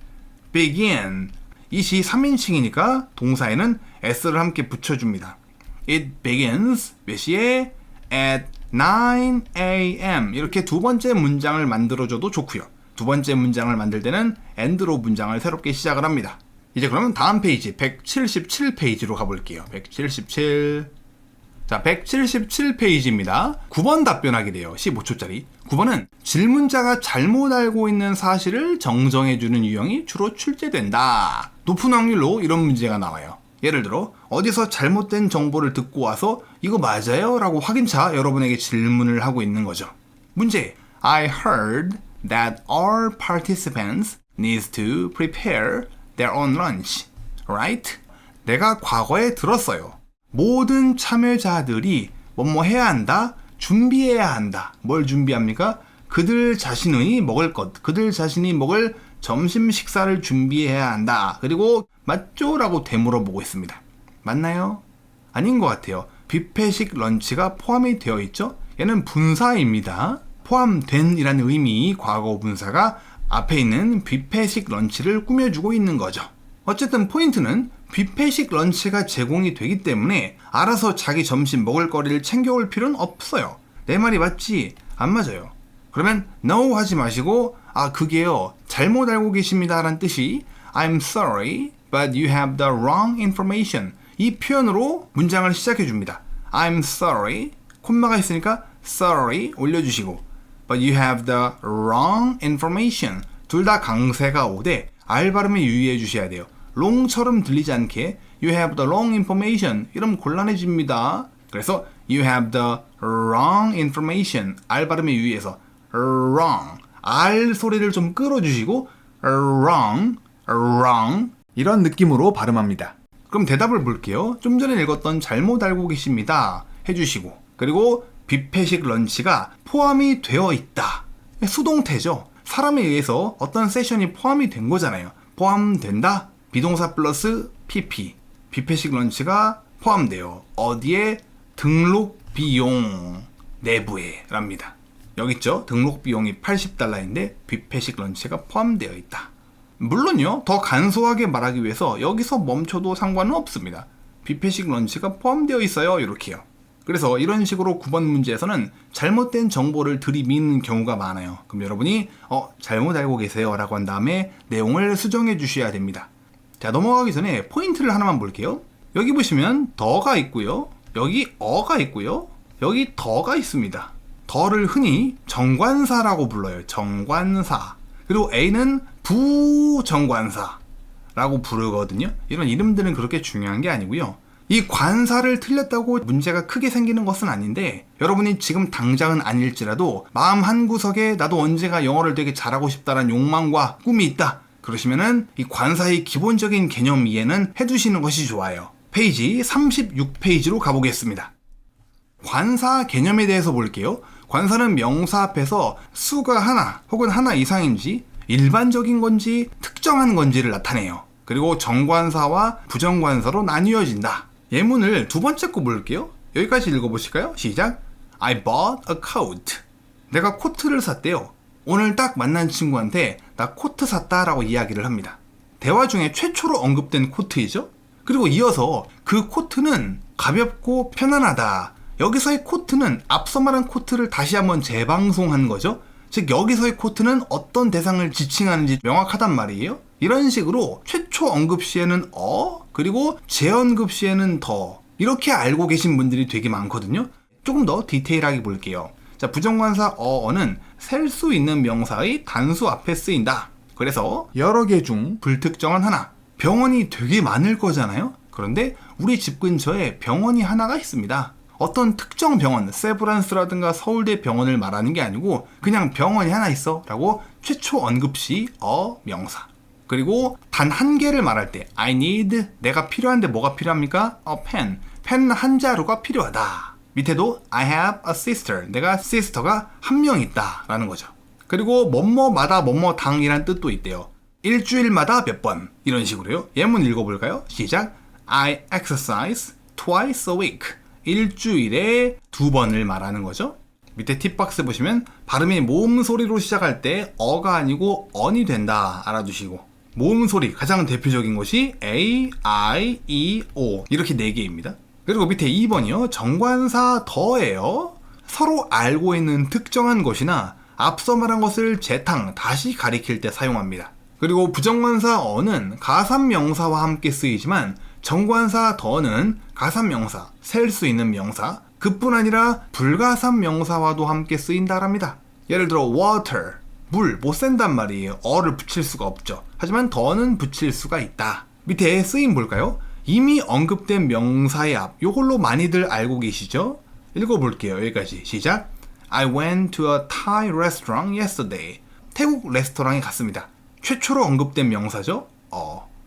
begin. 이 시 3인칭이니까 동사에는 s를 함께 붙여줍니다. It begins 몇 시에? At 9 a.m. 이렇게 두 번째 문장을 만들어줘도 좋고요. 두 번째 문장을 만들 때는 and로 문장을 새롭게 시작을 합니다. 이제 그러면 다음 페이지 177페이지로 가볼게요. 177. 자, 177페이지입니다. 9번 답변하게 돼요. 15초짜리. 9번은 질문자가 잘못 알고 있는 사실을 정정해주는 유형이 주로 출제된다. 높은 확률로 이런 문제가 나와요. 예를 들어 어디서 잘못된 정보를 듣고 와서 이거 맞아요? 라고 확인차 여러분에게 질문을 하고 있는 거죠. 문제. I heard that all participants need to prepare their own lunch. Right? 내가 과거에 들었어요. 모든 참여자들이 뭐뭐 해야 한다, 준비해야 한다. 뭘 준비합니까? 그들 자신의 먹을 것, 그들 자신이 먹을 점심 식사를 준비해야 한다. 그리고 맞죠? 라고 되물어보고 있습니다. 맞나요? 아닌 것 같아요. 뷔페식 런치가 포함이 되어 있죠? 얘는 분사입니다. 포함된 이라는 의미 과거 분사가 앞에 있는 뷔페식 런치를 꾸며주고 있는 거죠. 어쨌든 포인트는 뷔페식 런치가 제공이 되기 때문에 알아서 자기 점심 먹을 거리를 챙겨올 필요는 없어요. 내 말이 맞지? 안 맞아요. 그러면 no 하지 마시고 그게요 잘못 알고 계십니다 라는 뜻이 I'm sorry but you have the wrong information 이 표현으로 문장을 시작해 줍니다. I'm sorry 콤마가 있으니까 sorry 올려주시고 but you have the wrong information 둘 다 강세가 오되 R 발음에 유의해 주셔야 돼요. wrong처럼 들리지 않게 you have the wrong information 이러면 곤란해집니다. 그래서 you have the wrong information R 발음에 유의해서 wrong R 소리를 좀 끌어주시고 wrong, wrong 이런 느낌으로 발음합니다. 그럼 대답을 볼게요. 좀 전에 읽었던 잘못 알고 계십니다 해주시고, 그리고 뷔페식 런치가 포함이 되어 있다. 수동태죠. 사람에 의해서 어떤 세션이 포함이 된 거잖아요. 포함된다. 비동사 플러스 PP. 뷔페식 런치가 포함돼요. 어디에? 등록 비용 내부에 랍니다. 여기 있죠. 등록 비용이 $80인데 뷔페식 런치가 포함되어 있다. 물론요, 더 간소하게 말하기 위해서 여기서 멈춰도 상관은 없습니다. 뷔페식 런치가 포함되어 있어요. 이렇게요. 그래서 이런 식으로 9번 문제에서는 잘못된 정보를 들이미는 경우가 많아요. 그럼 여러분이 잘못 알고 계세요 라고 한 다음에 내용을 수정해 주셔야 됩니다. 자, 넘어가기 전에 포인트를 하나만 볼게요. 여기 보시면 더가 있고요, 여기 어가 있고요, 여기 더가 있습니다. 더를 흔히 정관사라고 불러요. 정관사. 그리고 A는 부정관사라고 부르거든요. 이런 이름들은 그렇게 중요한 게 아니고요. 이 관사를 틀렸다고 문제가 크게 생기는 것은 아닌데, 여러분이 지금 당장은 아닐지라도 마음 한구석에 나도 언젠가 영어를 되게 잘하고 싶다는 욕망과 꿈이 있다. 그러시면은 이 관사의 기본적인 개념 이해는 해두시는 것이 좋아요. 페이지 36페이지로 가보겠습니다. 관사 개념에 대해서 볼게요. 관사는 명사 앞에서 수가 하나 혹은 하나 이상인지 일반적인 건지 특정한 건지를 나타내요. 그리고 정관사와 부정관사로 나뉘어진다. 예문을 두 번째 거 볼게요. 여기까지 읽어보실까요? 시작. I bought a coat. 내가 코트를 샀대요. 오늘 딱 만난 친구한테 나 코트 샀다 라고 이야기를 합니다. 대화 중에 최초로 언급된 코트이죠. 그리고 이어서 그 코트는 가볍고 편안하다. 여기서의 코트는 앞서 말한 코트를 다시 한번 재방송한 거죠. 즉 여기서의 코트는 어떤 대상을 지칭하는지 명확하단 말이에요. 이런 식으로 최초 언급 시에는 그리고 재언급 시에는 더, 이렇게 알고 계신 분들이 되게 많거든요. 조금 더 디테일하게 볼게요. 자, 부정관사 어는 셀 수 있는 명사의 단수 앞에 쓰인다. 그래서 여러 개 중 불특정한 하나. 병원이 되게 많을 거잖아요. 그런데 우리 집 근처에 병원이 하나가 있습니다. 어떤 특정 병원, 세브란스라든가 서울대 병원을 말하는 게 아니고 그냥 병원이 하나 있어 라고 최초 언급 시 명사. 그리고 단 한 개를 말할 때 I need, 내가 필요한데 뭐가 필요합니까? A pen, 펜 한 자루가 필요하다. 밑에도 I have a sister, 내가 sister가 한 명 있다 라는 거죠. 그리고 뭐뭐마다 뭐뭐당이란 뜻도 있대요. 일주일마다 몇 번, 이런 식으로요. 예문 읽어볼까요? 시작. I exercise twice a week. 일주일에 2번을 말하는 거죠. 밑에 팁박스 보시면 발음이 모음 소리로 시작할 때 어가 아니고 언이 된다 알아두시고, 모음 소리 가장 대표적인 것이 A, I, E, O 이렇게 4개입니다. 그리고 밑에 2번이요. 정관사 더예요. 서로 알고 있는 특정한 것이나 앞서 말한 것을 재탕, 다시 가리킬 때 사용합니다. 그리고 부정관사 어는 가산명사와 함께 쓰이지만 정관사 더는 가산명사, 셀 수 있는 명사, 그뿐 아니라 불가산 명사와도 함께 쓰인다랍니다. 예를 들어 water, 물, 못 센단 말이에요. 어를 붙일 수가 없죠. 하지만 더는 붙일 수가 있다. 밑에 쓰임 볼까요? 이미 언급된 명사의 앞, 요걸로 많이들 알고 계시죠? 읽어볼게요. 여기까지 시작. I went to a Thai restaurant yesterday. 태국 레스토랑에 갔습니다. 최초로 언급된 명사죠?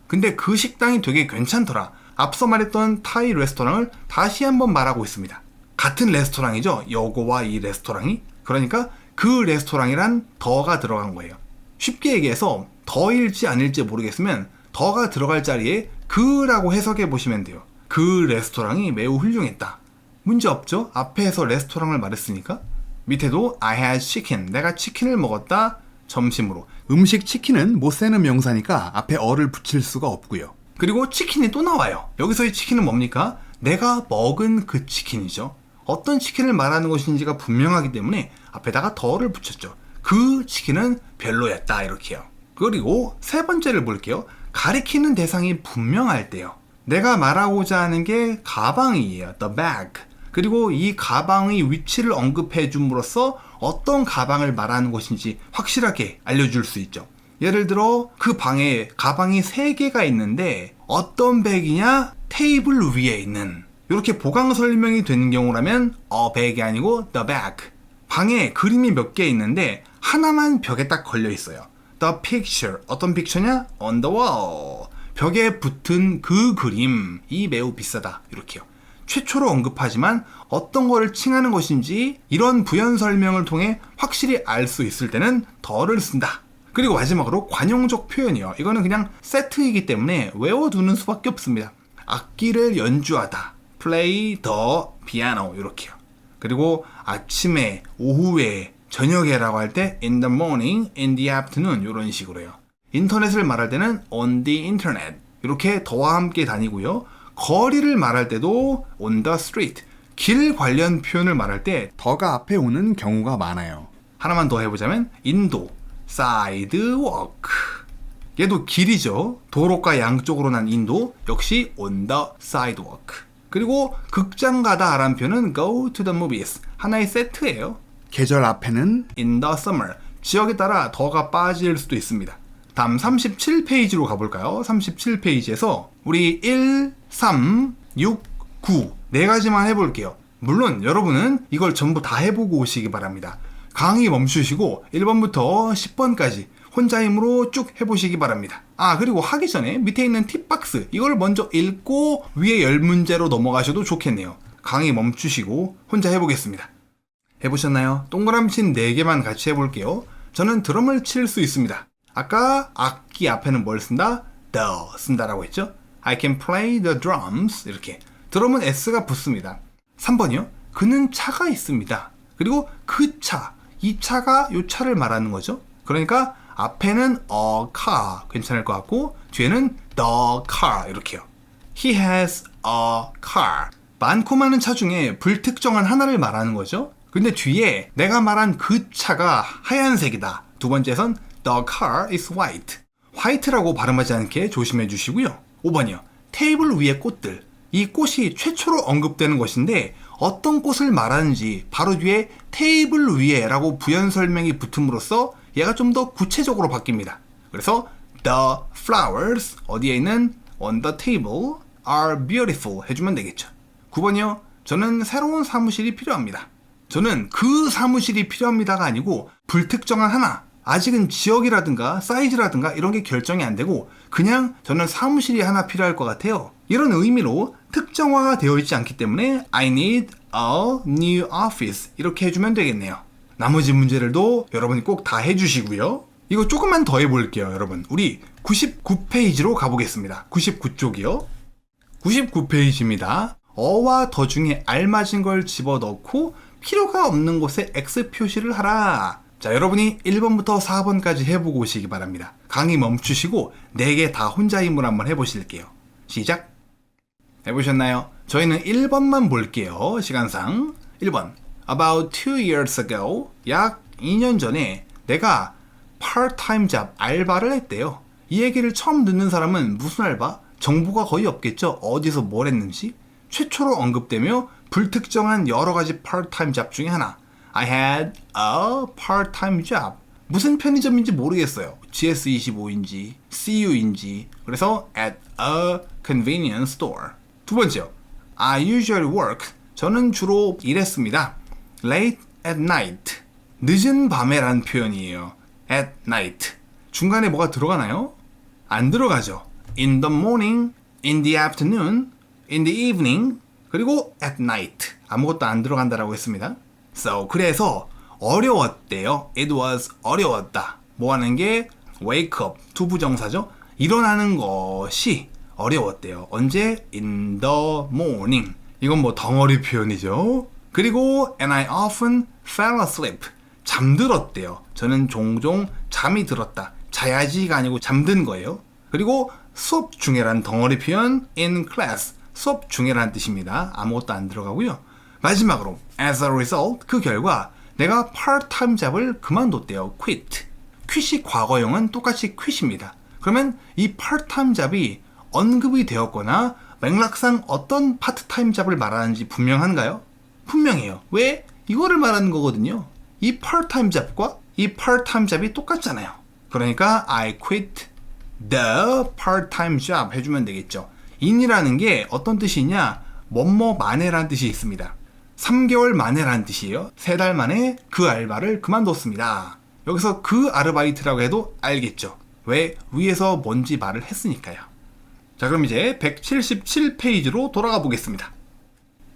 근데 그 식당이 되게 괜찮더라. 앞서 말했던 타이 레스토랑을 다시 한번 말하고 있습니다. 같은 레스토랑이죠? 요거와 이 레스토랑이. 그러니까 그 레스토랑이란 더가 들어간 거예요. 쉽게 얘기해서 더일지 아닐지 모르겠으면 더가 들어갈 자리에 그라고 해석해 보시면 돼요. 그 레스토랑이 매우 훌륭했다. 문제 없죠? 앞에서 레스토랑을 말했으니까. 밑에도 I had chicken. 내가 치킨을 먹었다. 점심으로. 음식 치킨은 못 세는 명사니까 앞에 어를 붙일 수가 없고요. 그리고 치킨이 또 나와요. 여기서의 치킨은 뭡니까? 내가 먹은 그 치킨이죠. 어떤 치킨을 말하는 것인지가 분명하기 때문에 앞에다가 더를 붙였죠. 그 치킨은 별로였다 이렇게요. 그리고 세 번째를 볼게요. 가리키는 대상이 분명할 때요. 내가 말하고자 하는 게 가방이에요. The bag. 그리고 이 가방의 위치를 언급해 줌으로써 어떤 가방을 말하는 것인지 확실하게 알려줄 수 있죠. 예를 들어 그 방에 가방이 3개가 있는데 어떤 백이냐? 테이블 위에 있는, 이렇게 보강 설명이 되는 경우라면 백이 아니고 the bag. 방에 그림이 몇 개 있는데 하나만 벽에 딱 걸려 있어요. The picture. 어떤 픽처냐? On the wall. 벽에 붙은 그 그림이 매우 비싸다. 이렇게요. 최초로 언급하지만 어떤 거를 칭하는 것인지 이런 부연 설명을 통해 확실히 알 수 있을 때는 더를 쓴다. 그리고 마지막으로 관용적 표현이요. 이거는 그냥 세트이기 때문에 외워두는 수밖에 없습니다. 악기를 연주하다. Play the piano. 이렇게요. 그리고 아침에, 오후에, 저녁에라고 할 때 in the morning, in the afternoon 이런 식으로요. 인터넷을 말할 때는 on the internet 이렇게 더와 함께 다니고요. 거리를 말할 때도 on the street 길 관련 표현을 말할 때 더가 앞에 오는 경우가 많아요. 하나만 더 해보자면 인도 sidewalk 얘도 길이죠. 도로가 양쪽으로 난 인도 역시 on the sidewalk. 그리고 극장 가다 라는 표현은 go to the movies 하나의 세트예요. 계절 앞에는 in the summer 지역에 따라 더가 빠질 수도 있습니다. 다음 37페이지로 가볼까요? 37페이지에서 우리 1, 3, 6, 9 네 가지만 해볼게요. 물론 여러분은 이걸 전부 다 해보고 오시기 바랍니다. 강의 멈추시고 1번부터 10번까지 혼자 힘으로 쭉 해보시기 바랍니다. 그리고 하기 전에 밑에 있는 팁박스 이걸 먼저 읽고 위에 10문제로 넘어가셔도 좋겠네요. 강의 멈추시고 혼자 해보겠습니다. 해보셨나요? 동그라미 4개만 같이 해볼게요. 저는 드럼을 칠 수 있습니다. 아까 악기 앞에는 뭘 쓴다? the 쓴다라고 했죠? I can play the drums 이렇게 드럼은 s가 붙습니다. 3번이요. 그는 차가 있습니다. 그리고 그 차, 이 차가 이 차를 말하는 거죠. 그러니까 앞에는 a car 괜찮을 것 같고 뒤에는 the car 이렇게요. He has a car 많고 많은 차 중에 불특정한 하나를 말하는 거죠. 근데 뒤에 내가 말한 그 차가 하얀색이다. 두 번째선 the car is white. 화이트라고 발음하지 않게 조심해 주시고요. 5번이요. 테이블 위의 꽃들. 이 꽃이 최초로 언급되는 것인데 어떤 꽃을 말하는지 바로 뒤에 테이블 위에 라고 부연 설명이 붙음으로써 얘가 좀 더 구체적으로 바뀝니다. 그래서 the flowers 어디에 있는 on the table are beautiful 해주면 되겠죠. 9번이요. 저는 새로운 사무실이 필요합니다. 저는 그 사무실이 필요합니다가 아니고 불특정한 하나 아직은 지역이라든가 사이즈라든가 이런 게 결정이 안 되고 그냥 저는 사무실이 하나 필요할 것 같아요. 이런 의미로 특정화가 되어 있지 않기 때문에 I need a new office 이렇게 해주면 되겠네요. 나머지 문제들도 여러분이 꼭 다 해주시고요. 이거 조금만 더 해볼게요. 여러분 우리 99페이지로 가보겠습니다. 99쪽이요. 99페이지입니다. 어와 더 중에 알맞은 걸 집어넣고 필요가 없는 곳에 X 표시를 하라. 자, 여러분이 1번부터 4번까지 해보고 오시기 바랍니다. 강의 멈추시고 4개 다 혼자 힘으로 한번 해보실게요. 시작! 해보셨나요? 저희는 1번만 볼게요. 시간상. 1번. About 2 years ago, 약 2년 전에 내가 part-time job, 알바를 했대요. 이 얘기를 처음 듣는 사람은 무슨 알바? 정보가 거의 없겠죠? 어디서 뭘 했는지? 최초로 언급되며 불특정한 여러 가지 part-time job 중에 하나. I had a part-time job. 무슨 편의점인지 모르겠어요. GS25인지, CU인지. 그래서 at a convenience store. 두 번째요. I usually work. 저는 주로 일했습니다. late at night. 늦은 밤에란 표현이에요. at night. 중간에 뭐가 들어가나요? 안 들어가죠. in the morning, in the afternoon, in the evening, 그리고 at night. 아무것도 안 들어간다라고 했습니다. So, 그래서 어려웠대요. It was 어려웠다. 뭐 하는 게 wake up, 투부정사죠. 일어나는 것이 어려웠대요. 언제? In the morning. 이건 뭐 덩어리 표현이죠. 그리고 and I often fell asleep. 잠들었대요. 저는 종종 잠이 들었다. 자야지가 아니고 잠든 거예요. 그리고 수업 중에란 덩어리 표현 in class. 수업 중에란 뜻입니다. 아무것도 안 들어가고요. 마지막으로 as a result 그 결과 내가 part-time 잡을 그만뒀대요. quit. quit이 과거형은 똑같이 quit입니다. 그러면 이 part-time 잡이 언급이 되었거나 맥락상 어떤 파트타임 잡을 말하는지 분명한가요? 분명해요. 왜? 이거를 말하는 거거든요. 이 part-time 잡과 이 part-time 잡이 똑같잖아요. 그러니까 I quit the part-time job 해주면 되겠죠. in이라는 게 어떤 뜻이냐? 뭐뭐 만에라는 뜻이 있습니다. 3개월 만에라는 뜻이에요. 3달 만에 그 알바를 그만뒀습니다. 여기서 그 아르바이트라고 해도 알겠죠. 왜? 위에서 뭔지 말을 했으니까요. 자, 그럼 이제 177페이지로 돌아가 보겠습니다.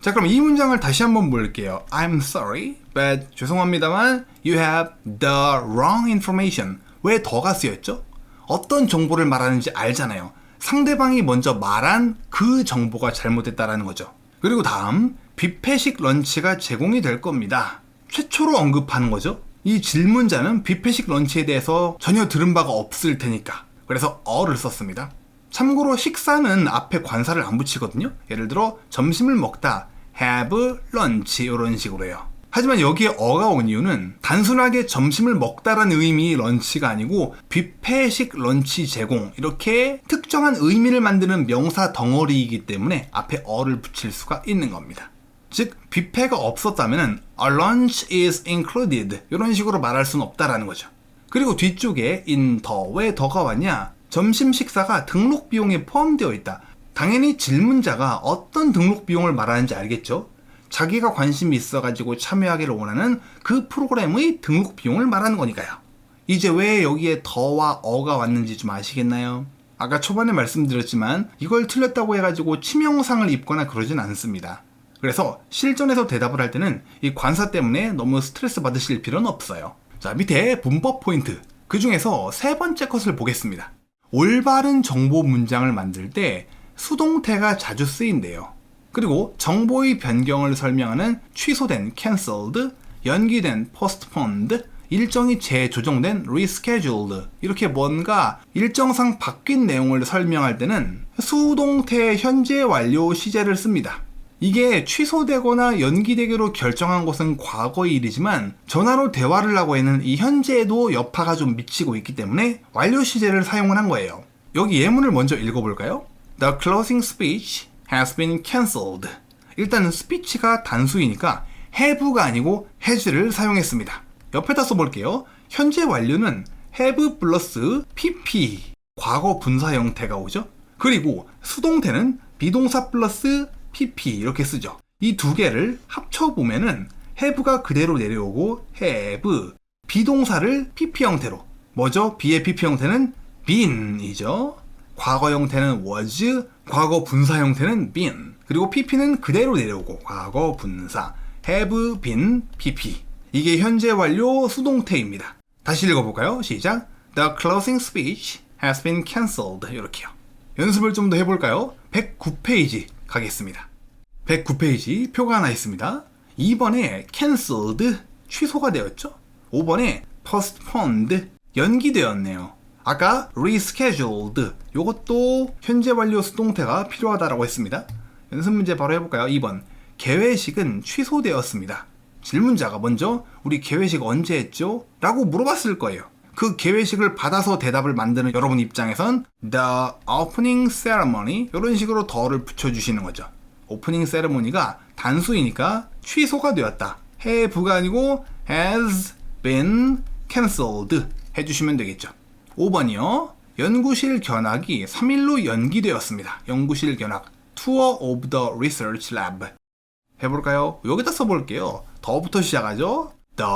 자, 그럼 이 문장을 다시 한번 볼게요. I'm sorry, but 죄송합니다만 you have the wrong information. 왜 더가 쓰였죠? 어떤 정보를 말하는지 알잖아요. 상대방이 먼저 말한 그 정보가 잘못됐다라는 거죠. 그리고 다음, 뷔페식 런치가 제공이 될 겁니다. 최초로 언급하는 거죠. 이 질문자는 뷔페식 런치에 대해서 전혀 들은 바가 없을 테니까. 그래서 어를 썼습니다. 참고로 식사는 앞에 관사를 안 붙이거든요. 예를 들어 점심을 먹다, have lunch 이런 식으로요. 하지만 여기에 어가 온 이유는 단순하게 점심을 먹다라는 의미의 런치가 아니고 뷔페식 런치 제공, 이렇게 특정한 의미를 만드는 명사 덩어리이기 때문에 앞에 어를 붙일 수가 있는 겁니다. 즉 뷔페가 없었다면 a lunch is included 이런 식으로 말할 수는 없다라는 거죠. 그리고 뒤쪽에 in the, 왜 더가 왔냐? 점심 식사가 등록 비용에 포함되어 있다. 당연히 질문자가 어떤 등록 비용을 말하는지 알겠죠? 자기가 관심이 있어가지고 참여하기를 원하는 그 프로그램의 등록 비용을 말하는 거니까요. 이제 왜 여기에 더와 어가 왔는지 좀 아시겠나요? 아까 초반에 말씀드렸지만 이걸 틀렸다고 해가지고 치명상을 입거나 그러진 않습니다. 그래서 실전에서 대답을 할 때는 이 관사 때문에 너무 스트레스 받으실 필요는 없어요. 자, 밑에 문법 포인트. 그 중에서 세 번째 것을 보겠습니다. 올바른 정보 문장을 만들 때 수동태가 자주 쓰인대요. 그리고 정보의 변경을 설명하는 취소된 cancelled, 연기된 postponed, 일정이 재조정된 rescheduled, 이렇게 뭔가 일정상 바뀐 내용을 설명할 때는 수동태 현재 완료 시제를 씁니다. 이게 취소되거나 연기되기로 결정한 것은 과거의 일이지만 전화로 대화를 하고 있는 이 현재에도 여파가 좀 미치고 있기 때문에 완료 시제를 사용을 한 거예요. 여기 예문을 먼저 읽어볼까요? The closing speech has been cancelled. 일단 스피치가 단수이니까 have가 아니고 has를 사용했습니다. 옆에다 써볼게요. 현재 완료는 have 플러스 pp, 과거 분사 형태가 오죠. 그리고 수동태는 비동사 플러스 pp 이렇게 쓰죠. 이 두 개를 합쳐보면은 have가 그대로 내려오고 have, 비동사를 pp 형태로, 뭐죠? be의 pp 형태는 been이죠. 과거 형태는 was, 과거 분사 형태는 been, 그리고 pp는 그대로 내려오고 과거 분사 have been pp. 이게 현재 완료 수동태입니다. 다시 읽어볼까요? 시작. The closing speech has been cancelled. 이렇게요. 연습을 좀 더 해볼까요? 109페이지 가겠습니다. 109페이지 표가 하나 있습니다. 2번에 cancelled, 취소가 되었죠. 5번에 postponed, 연기되었네요. 아까 rescheduled, 요것도 현재 완료 수동태가 필요하다라고 했습니다. 연습 문제 바로 해볼까요? 2번, 개회식은 취소되었습니다. 질문자가 먼저 우리 개회식 언제 했죠? 라고 물어봤을 거예요. 그 개회식을 받아서 대답을 만드는 여러분 입장에선 the opening ceremony 이런 식으로 더를 붙여주시는 거죠. 오프닝 세레모니가 단수이니까 취소가 되었다. have가 아니고 has been cancelled 해주시면 되겠죠. 5번이요. 연구실 견학이 3일로 연기되었습니다. 연구실 견학. Tour of the Research Lab. 해볼까요? 여기다 써볼게요. 더부터 시작하죠. The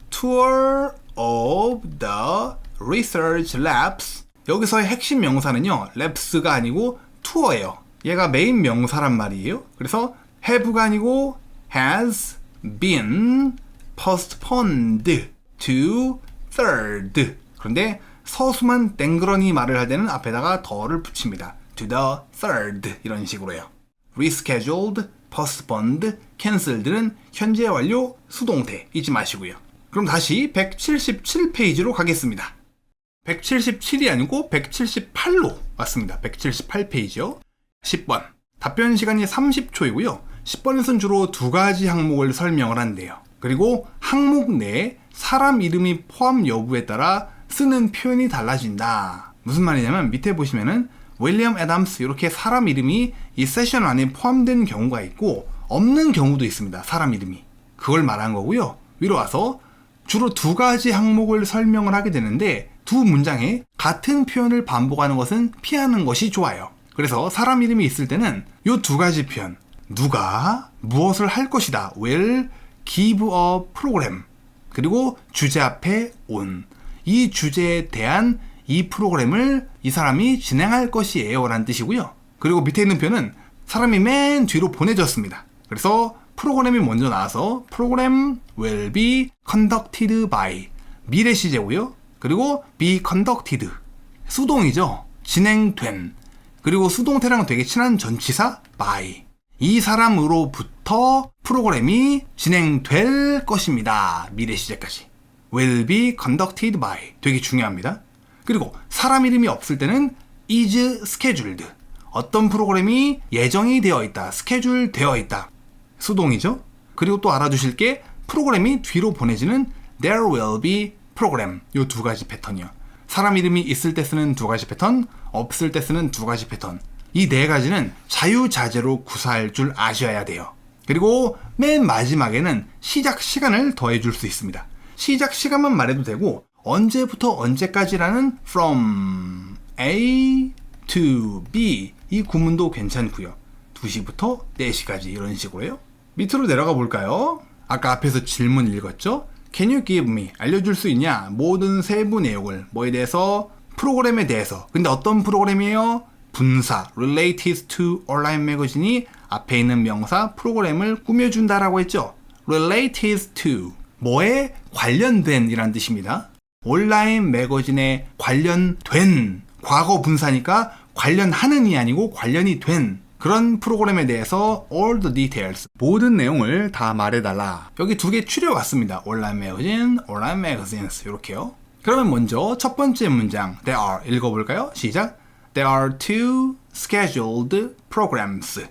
Tour of the Research Labs. 여기서의 핵심 명사는요. labs가 아니고 tour예요. 얘가 메인 명사란 말이에요. 그래서 have가 아니고 has been postponed to 3rd. 그런데 서수만 땡그러니 말을 할 때는 앞에다가 더를 붙입니다. to the 3rd 이런 식으로요. rescheduled, postponed, cancelled는 현재 완료 수동태 잊지 마시고요. 그럼 다시 177페이지로 가겠습니다. 177이 아니고 178로 왔습니다. 178페이지요. 10번. 답변 시간이 30초이고요. 10번에서는 주로 두 가지 항목을 설명을 한대요. 그리고 항목 내에 사람 이름이 포함 여부에 따라 쓰는 표현이 달라진다. 무슨 말이냐면 밑에 보시면은 윌리엄 애담스 이렇게 사람 이름이 이 세션 안에 포함된 경우가 있고 없는 경우도 있습니다. 사람 이름이. 그걸 말한 거고요. 위로 와서 주로 두 가지 항목을 설명을 하게 되는데 두 문장에 같은 표현을 반복하는 것은 피하는 것이 좋아요. 그래서 사람 이름이 있을 때는 이 두 가지 표현, 누가 무엇을 할 것이다, will give a program, 그리고 주제 앞에 on. 이 주제에 대한 이 프로그램을 이 사람이 진행할 것이에요 라는 뜻이고요. 그리고 밑에 있는 표현은 사람이 맨 뒤로 보내졌습니다. 그래서 프로그램이 먼저 나와서 프로그램 will be conducted by 미래 시제고요. 그리고 be conducted 수동이죠. 진행된. 그리고 수동태랑 되게 친한 전치사 by 이 사람으로부터 프로그램이 진행될 것입니다. 미래 시제까지 will be conducted by 되게 중요합니다. 그리고 사람 이름이 없을 때는 is scheduled 어떤 프로그램이 예정이 되어 있다, 스케줄 되어 있다. 수동이죠. 그리고 또 알아두실 게 프로그램이 뒤로 보내지는 there will be program 요 두 가지 패턴이요. 사람 이름이 있을 때 쓰는 두 가지 패턴, 없을 때 쓰는 두 가지 패턴. 이 네 가지는 자유자재로 구사할 줄 아셔야 돼요. 그리고 맨 마지막에는 시작 시간을 더해줄 수 있습니다. 시작 시간만 말해도 되고 언제부터 언제까지라는 from A to B 이 구문도 괜찮고요. 2시부터 4시까지 이런 식으로요. 밑으로 내려가 볼까요? 아까 앞에서 질문 읽었죠? Can you give me? 알려줄 수 있냐? 모든 세부 내용을 뭐에 대해서? 프로그램에 대해서. 근데 어떤 프로그램이에요? 분사 related to online magazine이 앞에 있는 명사 프로그램을 꾸며준다라고 했죠. related to 뭐에 관련된 이란 뜻입니다. 온라인 매거진에 관련된 과거 분사니까 관련하는이 아니고 관련이 된 그런 프로그램에 대해서 all the details 모든 내용을 다 말해달라. 여기 두 개 추려왔습니다. 온라인 매거진, 온라인 magazines 이렇게요. 그러면 먼저 첫 번째 문장 There are 읽어볼까요? 시작. There are two scheduled programs.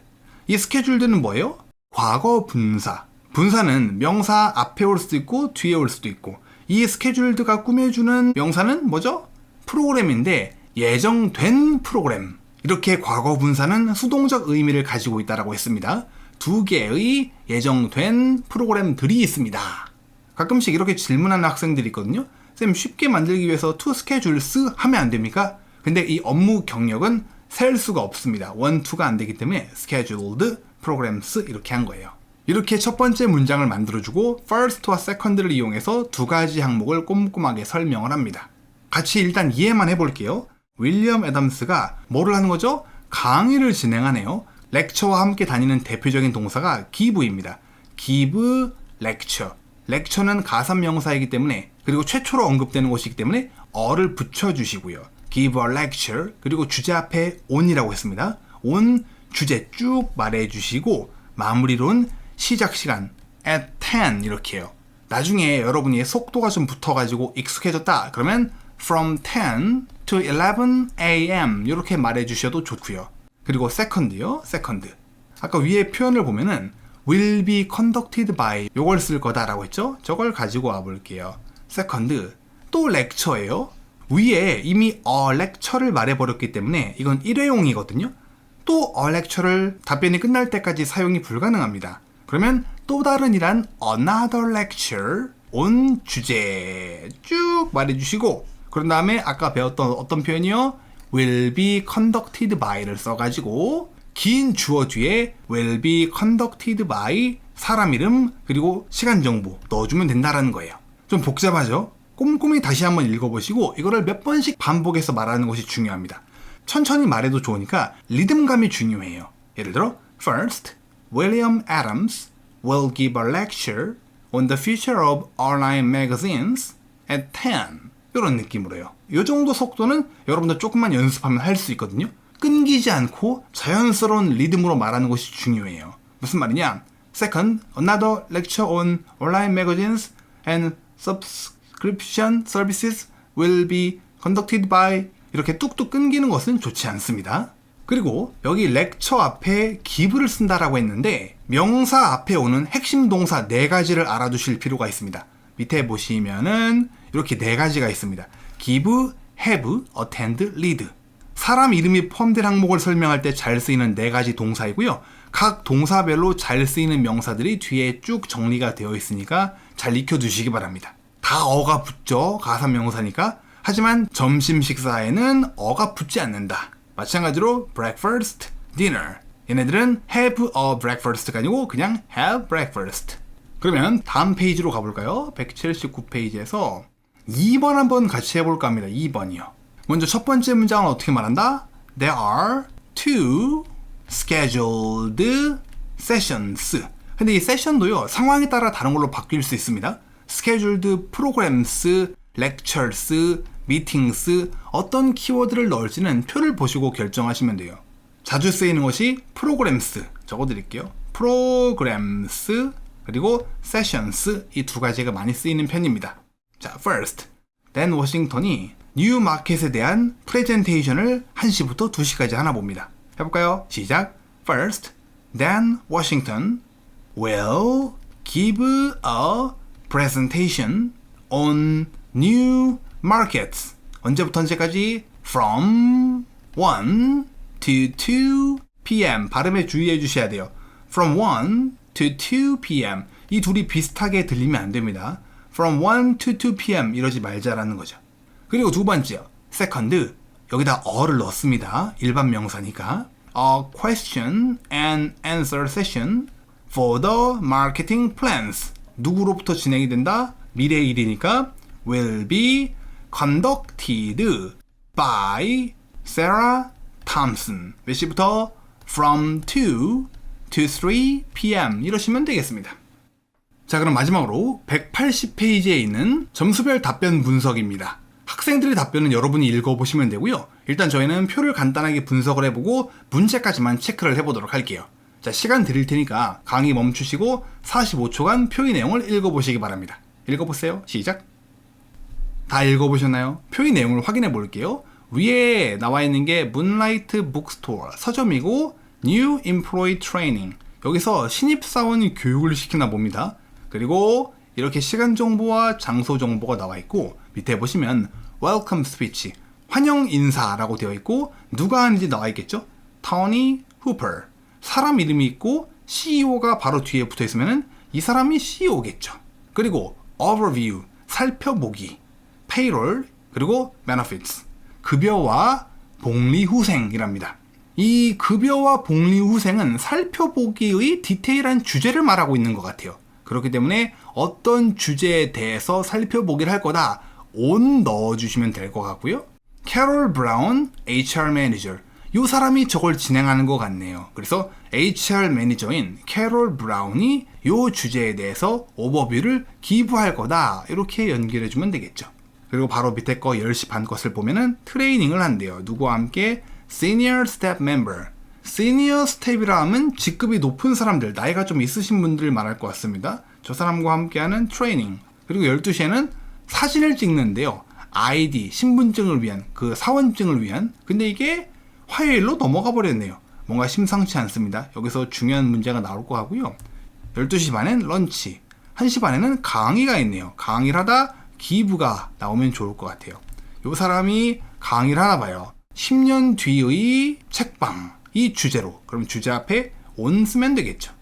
이 scheduled는 뭐예요? 과거 분사. 분사는 명사 앞에 올 수도 있고 뒤에 올 수도 있고 이 scheduled가 꾸며주는 명사는 뭐죠? 프로그램인데 예정된 프로그램. 이렇게 과거 분사는 수동적 의미를 가지고 있다고 했습니다. 두 개의 예정된 프로그램들이 있습니다. 가끔씩 이렇게 질문하는 학생들이 있거든요. 쌤 쉽게 만들기 위해서 to schedules 하면 안 됩니까? 근데 이 업무 경력은 셀 수가 없습니다. 1, 2가 안 되기 때문에 scheduled programs 이렇게 한 거예요. 이렇게 첫 번째 문장을 만들어주고 first와 second를 이용해서 두 가지 항목을 꼼꼼하게 설명을 합니다. 같이 일단 이해만 해볼게요. 윌리엄 애덤스가 뭐를 하는 거죠? 강의를 진행하네요. 렉처와 함께 다니는 대표적인 동사가 give입니다. give lecture. lecture는 가산명사이기 때문에 그리고 최초로 언급되는 것이기 때문에 어를 붙여주시고요. give a lecture 그리고 주제 앞에 on이라고 했습니다. on 주제 쭉 말해주시고 마무리로는 시작 시간 at 10 이렇게 해요. 나중에 여러분이 속도가 좀 붙어가지고 익숙해졌다 그러면 from 10 to 11 a.m. 이렇게 말해주셔도 좋고요. 그리고 second요. second. 아까 위에 표현을 보면은 will be conducted by 요걸 쓸 거다라고 했죠. 저걸 가지고 와볼게요. second. 또 lecture예요. 위에 이미 a lecture를 말해버렸기 때문에 이건 일회용이거든요. 또 a lecture를 답변이 끝날 때까지 사용이 불가능합니다. 그러면 또 다른 이란 another lecture on 주제 쭉 말해주시고 그런 다음에 아까 배웠던 어떤 표현이요? will be conducted by를 써가지고 긴 주어 뒤에 will be conducted by 사람 이름 그리고 시간 정보 넣어주면 된다라는 거예요. 좀 복잡하죠? 꼼꼼히 다시 한번 읽어보시고 이거를 몇 번씩 반복해서 말하는 것이 중요합니다. 천천히 말해도 좋으니까 리듬감이 중요해요. 예를 들어 First, William Adams will give a lecture on the future of online magazines at 10. 이런 느낌으로요. 이 정도 속도는 여러분들 조금만 연습하면 할 수 있거든요. 끊기지 않고 자연스러운 리듬으로 말하는 것이 중요해요. 무슨 말이냐? Second, another lecture on online magazines and subscription services will be conducted by 이렇게 뚝뚝 끊기는 것은 좋지 않습니다. 그리고 여기 lecture 앞에 give를 쓴다라고 했는데 명사 앞에 오는 핵심 동사 4가지를 알아두실 필요가 있습니다. 밑에 보시면은 이렇게 4가지가 있습니다. give, have, attend, lead. 사람 이름이 포함된 항목을 설명할 때 잘 쓰이는 4가지 동사이고요. 각 동사별로 잘 쓰이는 명사들이 뒤에 쭉 정리가 되어 있으니까 잘 익혀두시기 바랍니다. 다 어가 붙죠. 가사명사니까. 하지만 점심 식사에는 어가 붙지 않는다. 마찬가지로 breakfast, dinner. 얘네들은 have a breakfast가 아니고 그냥 have breakfast. 그러면 다음 페이지로 가볼까요? 179페이지에서 2번 한번 같이 해볼까 합니다. 2번이요. 먼저 첫 번째 문장은 어떻게 말한다? There are two scheduled sessions. 근데 이 세션도요, 상황에 따라 다른 걸로 바뀔 수 있습니다. scheduled programs, lectures, meetings, 어떤 키워드를 넣을지는 표를 보시고 결정하시면 돼요. 자주 쓰이는 것이 programs, 적어드릴게요. programs, 그리고 sessions, 이 두 가지가 많이 쓰이는 편입니다. 자, first, Dan 워싱턴이 뉴마켓에 대한 프레젠테이션을 1시부터 2시까지 하나 봅니다. 해볼까요? 시작. First, Dan Washington will give a presentation on new markets. 언제부터 언제까지? From 1 to 2 p.m. 발음에 주의해 주셔야 돼요. From 1 to 2 p.m. 이 둘이 비슷하게 들리면 안 됩니다. From 1 to 2 p.m. 이러지 말자라는 거죠. 그리고 두 번째요. Second, 여기다 어를 넣습니다. 일반 명사니까. A question and answer session for the marketing plans. 누구로부터 진행이 된다? 미래의 일이니까 will be conducted by Sarah Thompson. 몇 시부터? From 2 to 3 p.m. 이러시면 되겠습니다. 자, 그럼 마지막으로 180페이지에 있는 점수별 답변 분석입니다. 학생들의 답변은 여러분이 읽어보시면 되고요. 일단 저희는 표를 간단하게 분석을 해보고 문제까지만 체크를 해보도록 할게요. 자, 시간 드릴 테니까 강의 멈추시고 45초간 표의 내용을 읽어보시기 바랍니다. 읽어보세요. 시작. 다 읽어보셨나요? 표의 내용을 확인해 볼게요. 위에 나와 있는 게 Moonlight Bookstore 서점이고 New Employee Training, 여기서 신입사원 교육을 시키나 봅니다. 그리고 이렇게 시간 정보와 장소 정보가 나와 있고 밑에 보시면 Welcome Speech, 환영 인사라고 되어 있고 누가 하는지 나와 있겠죠? Tony Hooper, 사람 이름이 있고 CEO가 바로 뒤에 붙어 있으면 이 사람이 CEO겠죠. 그리고 Overview, 살펴보기, Payroll, 그리고 Benefits, 급여와 복리후생이랍니다. 이 급여와 복리후생은 살펴보기의 디테일한 주제를 말하고 있는 것 같아요. 그렇기 때문에 어떤 주제에 대해서 살펴보기를 할 거다, on 넣어주시면 될 것 같고요. 캐롤 브라운 HR 매니저, 이 사람이 저걸 진행하는 것 같네요. 그래서 HR 매니저인 캐롤 브라운이 이 주제에 대해서 오버뷰를 기부할 거다, 이렇게 연결해주면 되겠죠. 그리고 바로 밑에 거 10시 반 것을 보면은 트레이닝을 한대요. 누구와 함께? Senior Staff Member. 시니어 스텝이라 하면 직급이 높은 사람들, 나이가 좀 있으신 분들을 말할 것 같습니다. 저 사람과 함께하는 트레이닝. 그리고 12시에는 사진을 찍는데요. 아이디, 신분증을 위한, 그 사원증을 위한. 근데 이게 화요일로 넘어가 버렸네요. 뭔가 심상치 않습니다. 여기서 중요한 문제가 나올 것 같고요. 12시 반엔 런치, 1시 반에는 강의가 있네요. 강의를 하다 기부가 나오면 좋을 것 같아요. 이 사람이 강의를 하나 봐요. 10년 뒤의 책방, 이 주제로. 그럼 주제 앞에 on 쓰면 되겠죠.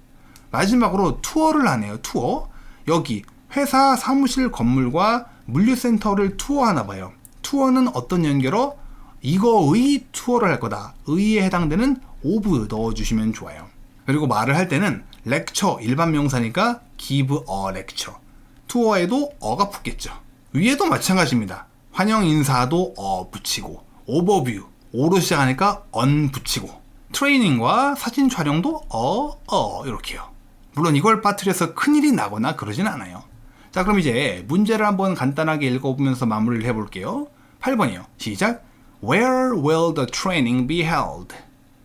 마지막으로 투어를 하네요. 투어. 여기 회사 사무실 건물과 물류센터를 투어하나 봐요. 투어는 어떤 연결어? 이거의 투어를 할 거다. 의에 해당되는 of 넣어주시면 좋아요. 그리고 말을 할 때는 lecture, 일반 명사니까 give a lecture. 투어에도 어가 붙겠죠. 위에도 마찬가지입니다. 환영 인사도 붙이고, 오버뷰, 오로 시작하니까 on 붙이고, 트레이닝과 사진 촬영도 이렇게요. 물론 이걸 빠뜨려서 큰일이 나거나 그러진 않아요. 자, 그럼 이제 문제를 한번 간단하게 읽어보면서 마무리를 해볼게요. 8번이요. 시작. Where will the training be held?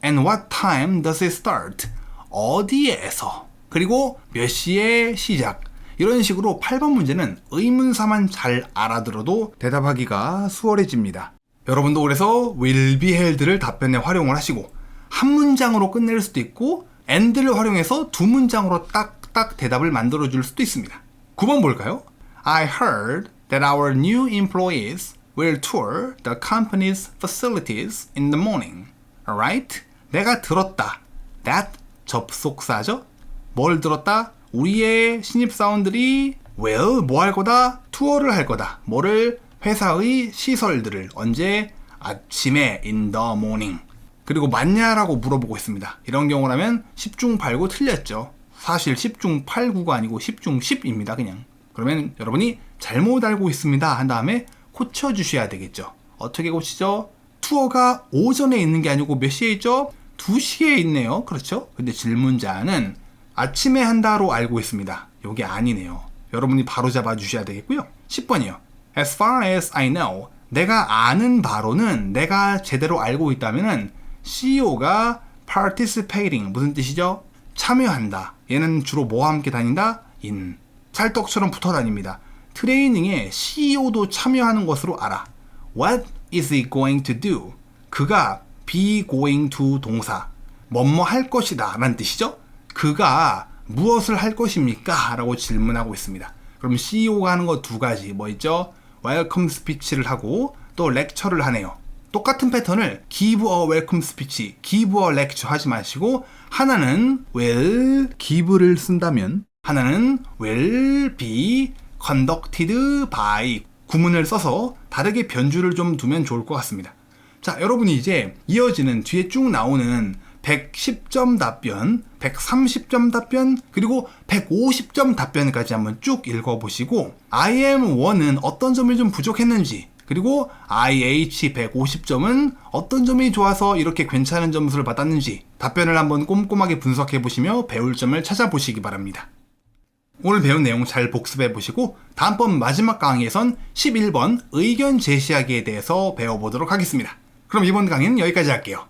And what time does it start? 어디에서? 그리고 몇 시에 시작? 이런 식으로 8번 문제는 의문사만 잘 알아들어도 대답하기가 수월해집니다. 여러분도 그래서 will be held를 답변에 활용을 하시고 한 문장으로 끝낼 수도 있고 and를 활용해서 두 문장으로 딱딱 대답을 만들어 줄 수도 있습니다. 9번 볼까요? I heard that our new employees will tour the company's facilities in the morning. Alright? 내가 들었다. That 접속사죠? 뭘 들었다? 우리의 신입사원들이 will 뭐 할 거다? 투어를 할 거다. 뭐를? 회사의 시설들을. 언제? 아침에 in the morning. 그리고 맞냐라고 물어보고 있습니다. 이런 경우라면 10중 8구 틀렸죠. 사실 10중 8, 9가 아니고 10중 10입니다. 그냥. 그러면 여러분이 잘못 알고 있습니다 한 다음에 고쳐주셔야 되겠죠. 어떻게 고치죠? 투어가 오전에 있는 게 아니고 몇 시에 있죠? 2시에 있네요. 그렇죠? 근데 질문자는 아침에 한다로 알고 있습니다. 이게 아니네요. 여러분이 바로 잡아 주셔야 되겠고요. 10번이요. As far as I know, 내가 아는 바로는 내가 제대로 알고 있다면은 CEO가 participating 무슨 뜻이죠? 참여한다. 얘는 주로 뭐와 함께 다닌다? in. 찰떡처럼 붙어 다닙니다. 트레이닝에 CEO도 참여하는 것으로 알아. What is he going to do? 그가 be going to 동사 뭐뭐 할 것이다 라는 뜻이죠. 그가 무엇을 할 것입니까? 라고 질문하고 있습니다. 그럼 CEO가 하는 거 두 가지 뭐 있죠? 웰컴 스피치를 하고 또 렉처를 하네요. 똑같은 패턴을 give a welcome speech, give a lecture 하지 마시고 하나는 will give를 쓴다면 하나는 will be conducted by 구문을 써서 다르게 변주를 좀 두면 좋을 것 같습니다. 자, 여러분이 이제 이어지는 뒤에 쭉 나오는 110점 답변, 130점 답변, 그리고 150점 답변까지 한번 쭉 읽어보시고 IM1은 어떤 점이 좀 부족했는지 그리고 IH 150점은 어떤 점이 좋아서 이렇게 괜찮은 점수를 받았는지 답변을 한번 꼼꼼하게 분석해보시며 배울 점을 찾아보시기 바랍니다. 오늘 배운 내용 잘 복습해보시고 다음번 마지막 강의에선 11번 의견 제시하기에 대해서 배워보도록 하겠습니다. 그럼 이번 강의는 여기까지 할게요.